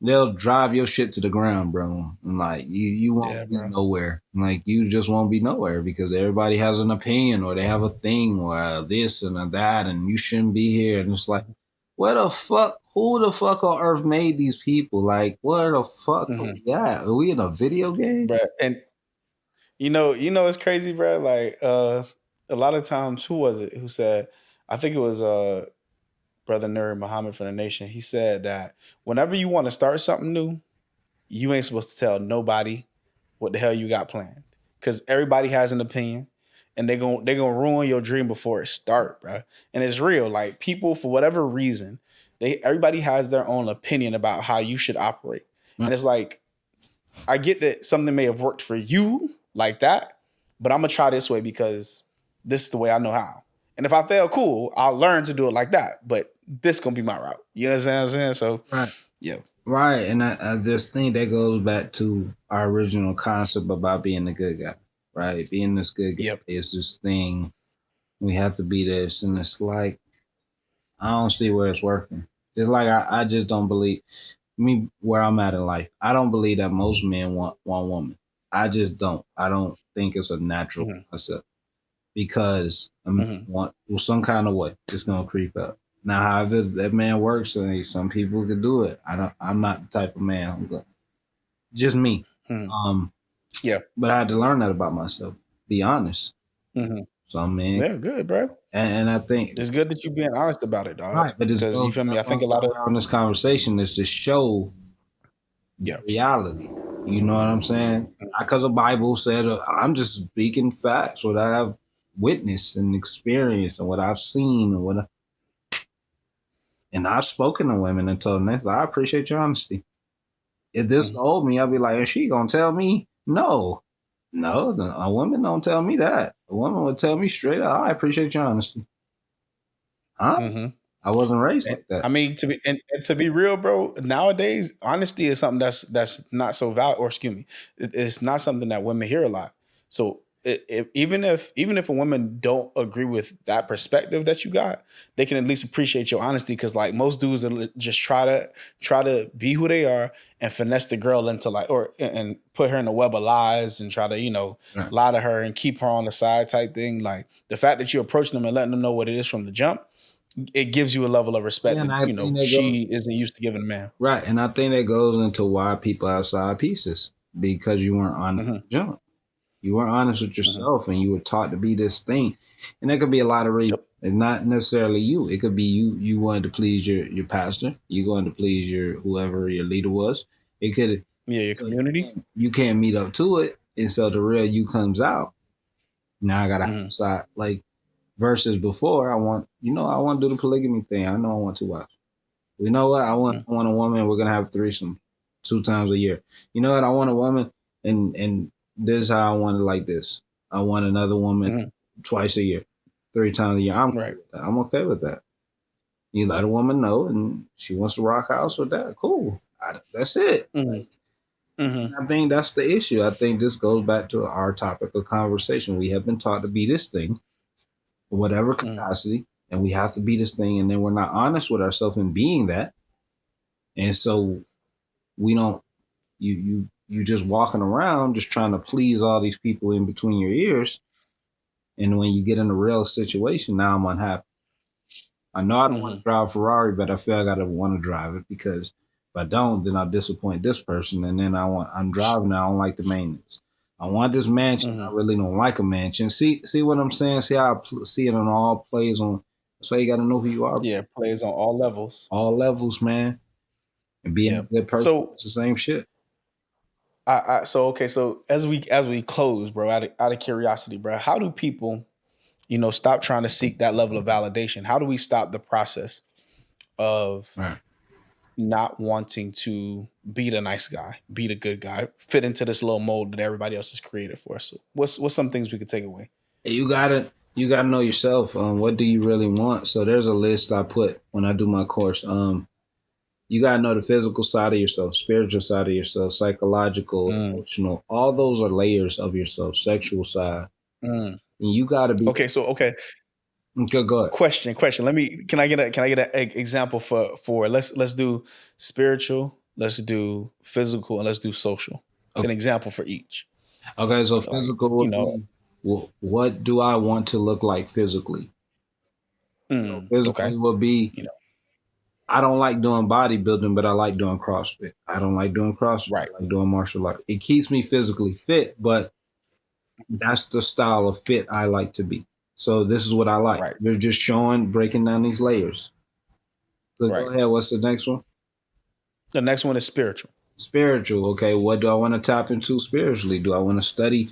they'll drive your shit to the ground, bro. And like you Yeah, won't be bro. nowhere. Like you just won't be nowhere because everybody has an opinion or they have a thing or this and a that, and you shouldn't be here. And it's like, where the fuck? Who the fuck on earth made these people? Like, where the fuck are Mm-hmm. we at? Are we in a video game? Bro. And it's crazy, bro. Like a lot of times, who was it who said, I think it was Brother Nur Muhammad from the Nation. He said that whenever you want to start something new, you ain't supposed to tell nobody what the hell you got planned, because everybody has an opinion, and they're gonna ruin your dream before it start, bro. And it's real. Like people, for whatever reason, everybody has their own opinion about how you should operate, and it's like I get that something may have worked for you like that, but I'm gonna try this way because this is the way I know how. And if I fail, cool, I'll learn to do it like that. But this gonna be my route. You know what I'm saying? So Right. yeah. Right. And I just think that goes back to our original concept about being a good guy. Right. Being this good guy Yep. is this thing. We have to be this. And it's like, I don't see where it's working. It's like I just don't believe me where I'm at in life. I don't believe that most men want one woman. I just don't. I don't think it's a natural Hmm. concept because a man Hmm. want well, some kind of way it's gonna creep up. Now, however that man works, some people can do it. I don't. I'm not the type of man. Just me. Hmm. Um, Yeah. but I had to learn that about myself. Be honest. Hmm. Some men, Yeah, good, bro. and I think It's good that you being honest about it, dog. right, but it's Because you goes. feel me? That's I why think a lot I'm of having this conversation is to show the yeah. reality. You know what I'm saying? Because the Bible said, I'm just speaking facts, what I have witnessed and experienced, and what I've seen, and and I've spoken to women and told them, I appreciate your honesty. If this Mhm, old me, I'd be like, is she gonna tell me? No, no, a woman don't tell me that. A woman would tell me straight up, I appreciate your honesty. Huh? mhm. I wasn't raised And like that. I mean, and to be real, bro, nowadays, honesty is something that's not so valid, or excuse me, it's not something that women hear a lot. So even if a woman don't agree with that perspective that you got, they can at least appreciate your honesty because like most dudes will just try to be who they are and finesse the girl into like or and put her in a web of lies and try to Right. lie to her and keep her on the side type thing. Like the fact that you're approaching them and letting them know what it is from the jump, it gives you a level of respect Yeah, and that I think that goes she isn't used to giving a man. right, and I think that goes into why people have side pieces because you weren't honest Hmm. with jump. You weren't honest with Hmm. yourself, and you were taught to be this thing. And there could be a lot of reasons. Yep. It's not necessarily you. It could be you. You wanted to please your pastor. You wanted to please your whoever your leader was. It could Yeah, your so community. you can't meet up to it, and so the real you comes out. Now I gotta have Hmm. a side like versus before. I want to do the polygamy thing. I know I want to wives. You know what? I want a woman. We're gonna have threesome 2 times a year. You know what? I want a woman, and this is how I want it like this. I want another woman Hmm. twice a year, 3 times a year. I'm okay Right. with that. I'm okay with that. You let a woman know, and she wants to rock house with that. Cool. That's it. Hmm. Like, Hmm. I think that's the issue. I think this goes back to our topic of conversation. We have been taught to be this thing, whatever Hmm. capacity, and we have to be this thing, and then we're not honest with ourselves in being that, and so we don't you just walking around just trying to please all these people in between your ears, and when you get in a real situation, now I'm unhappy. I know I don't want Hmm. to drive a Ferrari, but I feel like I gotta want to drive it because if I don't, then I'll disappoint this person, and then I'm driving, I don't like the maintenance. I want this mansion, Hmm. I really don't like a mansion. See what I'm saying? See how see it on all plays on. That's why you got to know who you are, Yeah, plays on all levels. all levels, man, and being a Yeah. good person. So It's the same shit. so okay, so as we close, bro, out of curiosity, bro, how do people, stop trying to seek that level of validation? How do we stop the process of Right. not wanting to be the nice guy, be the good guy, fit into this little mold that everybody else has created for us? So what's some things we could take away? You gotta know yourself. What do you really want? So there's a list I put when I do my course. You gotta know the physical side of yourself, spiritual side of yourself, psychological, Mm, emotional. All those are layers of yourself, sexual side. mm. And you gotta be Okay. okay. Go ahead. Question. Can I get an example for let's do spiritual, let's do physical, and let's do social. An Okay. example for each. Okay. So Like, physical would be what do I want to look like physically? So okay. physically would be You know, I don't like doing bodybuilding, but I like doing CrossFit. I don't like doing CrossFit. right, I like doing martial arts. It keeps me physically fit, but that's the style of fit I like to be. So this is what I like. right, You're just showing, breaking down these layers. So go right. ahead. What's the next one? The next one is spiritual. Spiritual. Okay. What do I want to tap into spiritually? Do I want to study?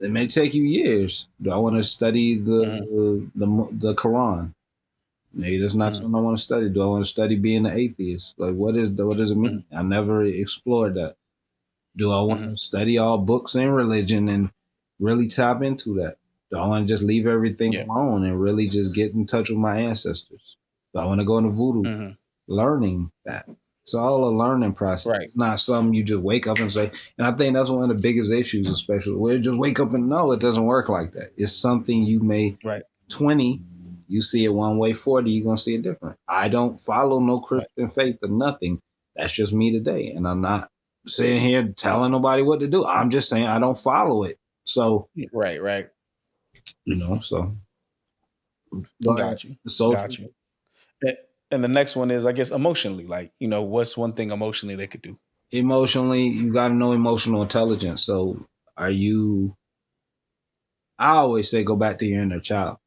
It may take you years. Do I want to study Hmm. the Quran? Maybe that's not Hmm. something I want to study. Do I want to study being an atheist? Like, what does it Hmm. mean? I never explored that. Do I want to Hmm. study all books in religion and really tap into that? Do I want to just leave everything Yeah. alone and really just get in touch with my ancestors? Do I want to go into voodoo? Hmm. Learning that. It's all a learning process. Right. It's not something you just wake up and say. And I think that's one of the biggest issues, especially where you just wake up and know it doesn't work like that. It's something you may Right. 20, you see it one way, 40, you're gonna see it different. I don't follow no Right. Christian faith or nothing. That's just me today. And I'm not sitting here telling nobody what to do. I'm just saying I don't follow it. So, Right. Right. so go ahead. Got you. Social. Got you. A- And the next one is, I guess, emotionally. Like, what's one thing emotionally they could do? Emotionally, you gotta know emotional intelligence. So are you I always say go back to your inner child.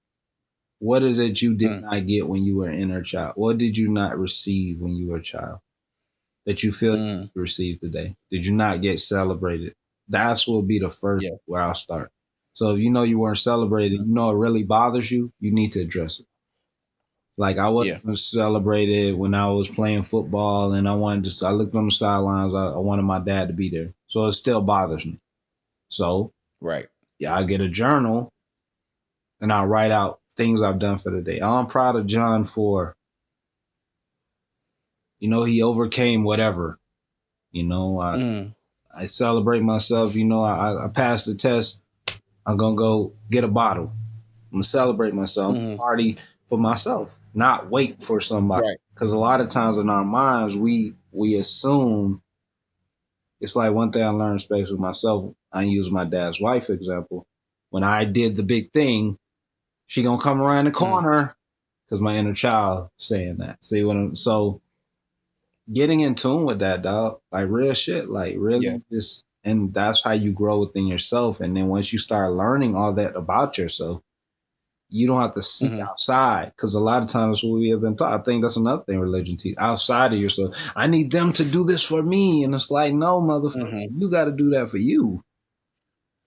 What is it you did Mm, not get when you were an inner child? What did you not receive when you were a child that you feel mm, you received today? Did you not get celebrated? That's will be the first yeah. where I'll start. So if you know you weren't celebrated, Mm, you know it really bothers you, you need to address it. Like I yeah. wasn't celebrated when I was playing football and I wanted to I looked on the sidelines, I wanted my dad to be there. So it still bothers me. So Right. yeah, I get a journal and I write out things I've done for the day. I'm proud of John for, he overcame whatever. You know, I, Mm, I celebrate myself. I passed the test. I'm going to go get a bottle. I'm going to celebrate myself. I'm gonna mm, party for myself, not wait for somebody. right. Because a lot of times in our minds, we assume it's like one thing I learned, especially with myself. I use my dad's wife example. When I did the big thing, she gonna come around the Mm, corner because my inner child saying that. See what I'm so getting in tune with that, dog. Like real shit. Like yeah. really just and that's how you grow within yourself. And then once you start learning all that about yourself, you don't have to seek Mm-hmm. outside. Because a lot of times what we have been taught, I think that's another thing religion teach outside of yourself. I need them to do this for me. And it's like, no, motherfucker, Mm-hmm. you gotta do that for you.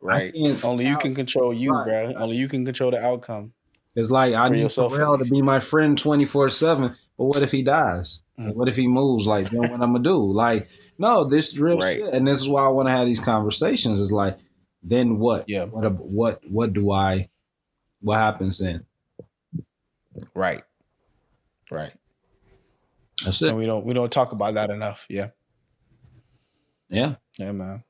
I Right. can't Only you can control you, right. bro. Only you can control the outcome It's like I for need yourself, at Terrell to least. be my friend 24/7. But what if he dies? Mm, Like, what if he moves? Like, then what I'm gonna do? Like, no, this is real right. shit. And this is why I want to have these conversations. Is like, then what? Yeah. What do I? What happens then? Right. Right. That's And it. we don't talk about that enough. Yeah. Yeah. Yeah, man.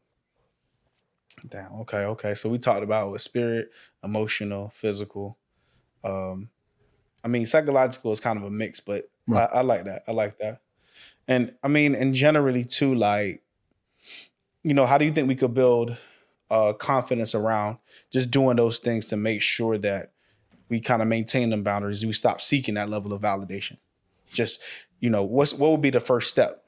Damn. Okay. Okay. So we talked about with spirit, emotional, physical. Um, I mean, psychological is kind of a mix, but Right. I like that. I like that. And I mean, and generally too, like, how do you think we could build confidence around just doing those things to make sure that we kind of maintain them boundaries and we stop seeking that level of validation? Just, what would be the first step?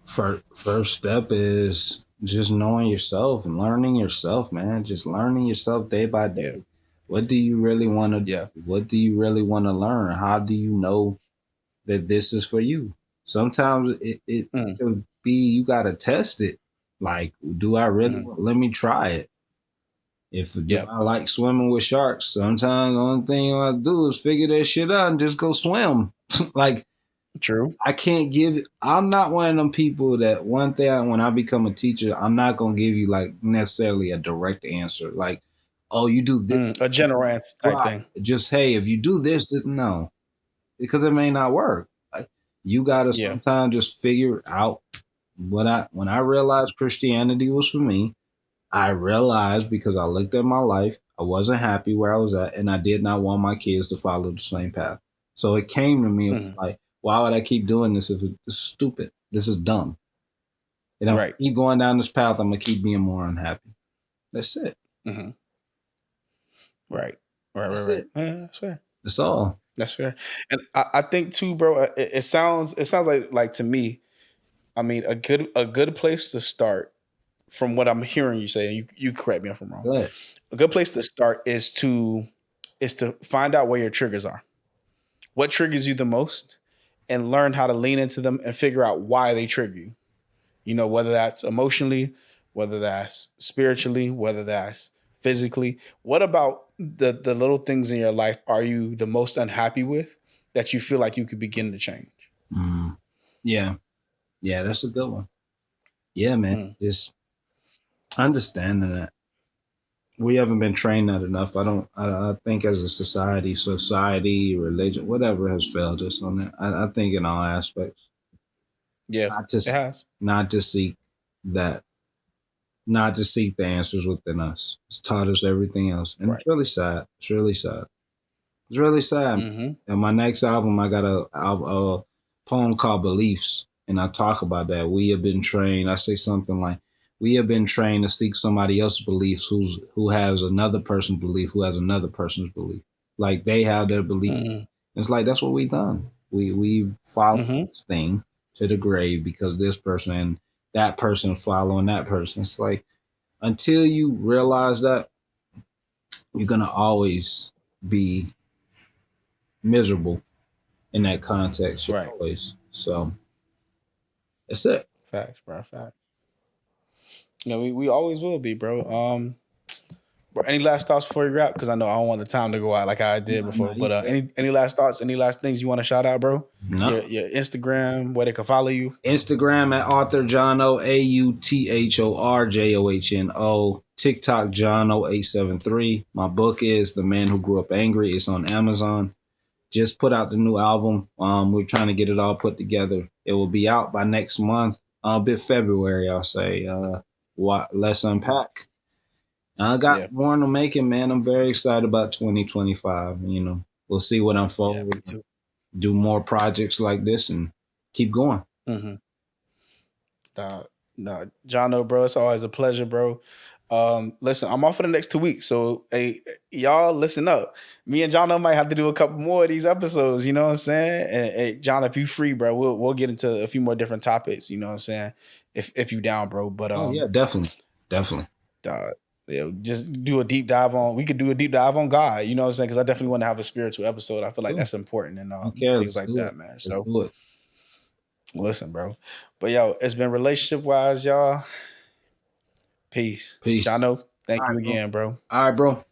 First step is just knowing yourself and learning yourself, man. Just learning yourself day by Yeah. day. What do you really want to do? Yeah. What do you really want to learn? How do you know that this is for you? Sometimes it Mm, could be you got to test it. Like, do I really mhm. let me try it? If do Yeah. I like swimming with sharks? Sometimes the only thing I do is figure that shit out and just go swim. Like True. I can't give. I'm not one of them people that one thing when I become a teacher, I'm not gonna give you like necessarily a direct answer. Like, oh, you do this, A general answer type right? thing. Just hey, if you do this, no, because it may not work. Like, you gotta Yeah. sometimes just figure out what I when I realized Christianity was for me. I realized because I looked at my life, I wasn't happy where I was at, and I did not want my kids to follow the same path. So it came to me Mhm. like, why would I keep doing this if it's stupid? This is dumb. And if I Right. keep going down this path, I'm gonna keep being more unhappy. That's it. Hmm. Right. Right. Right. That's Right. it. Yeah, that's fair. That's all. That's fair. And I think too, bro. It sounds like to me. I mean, a good place to start from what I'm hearing you say. And you correct me if I'm wrong. Good. A good place to start is to find out where your triggers are. What triggers you the most, and learn how to lean into them and figure out why they trigger you. Whether that's emotionally, whether that's spiritually, whether that's physically. What about the little things in your life are you the most unhappy with that you feel like you could begin to change? Mm. Yeah. Yeah, that's a good one. Yeah, man. Mm, Just understanding that. We haven't been trained that enough. I think as a society, religion, whatever has failed us on that. I think in all aspects, yeah, not to it seek, has. not to seek that, not to seek the answers within us. It's taught us everything else, and Right. it's really sad. It's really sad. It's really sad. Mm-hmm. And my next album, I got a poem called Beliefs, and I talk about that. We have been trained. I say something like, "We have been trained to seek somebody else's beliefs, who has another person's belief, who has another person's belief. Like they have their belief. Mm-hmm. It's like that's what we done. We follow Mm-hmm. this thing to the grave because this person and that person following that person. It's like until you realize that you're gonna always be miserable in that context. You Right. always. So that's it. Facts, bro. Facts. Yeah, we always will be, bro. Bro, any last thoughts before you wrap? Because I know I don't want the time to go out like I did Nah, before. nah, you But good. any last thoughts? Any last things you want to shout out, bro? No. Your Instagram, where they can follow you. Instagram at Arthur Johno, AuthorJohno. TikTok Johno873. My book is The Man Who Grew Up Angry. It's on Amazon. Just put out the new album. We're trying to get it all put together. It will be out by next month, a bit February, I'll say. Let's unpack. I Yeah, got more in the making, man. I'm very excited about 2025. We'll see what yeah, me unfolds. too. Do more projects like this and keep going. Mm-hmm. No, Jono, bro, it's always a pleasure, bro. Listen, I'm off for the next 2 weeks, so hey, y'all listen up. Me and Jono might have to do a couple more of these episodes. You know what I'm saying? And hey, John, if you free, bro, we'll get into a few more different topics. You know what I'm saying? If you down, bro. But Oh yeah, definitely, definitely. uh, yeah, just do a deep dive on. We could do a deep dive on God. You know what I'm saying? Because I definitely want to have a spiritual episode. I feel like Sure. that's important and Don't care. things Let's like do it. that, man. Let's So do it. listen, bro. But yo, it's been relationship wise, y'all. Peace. Peace. Jono, All thank you right, bro. again, bro. All right, bro.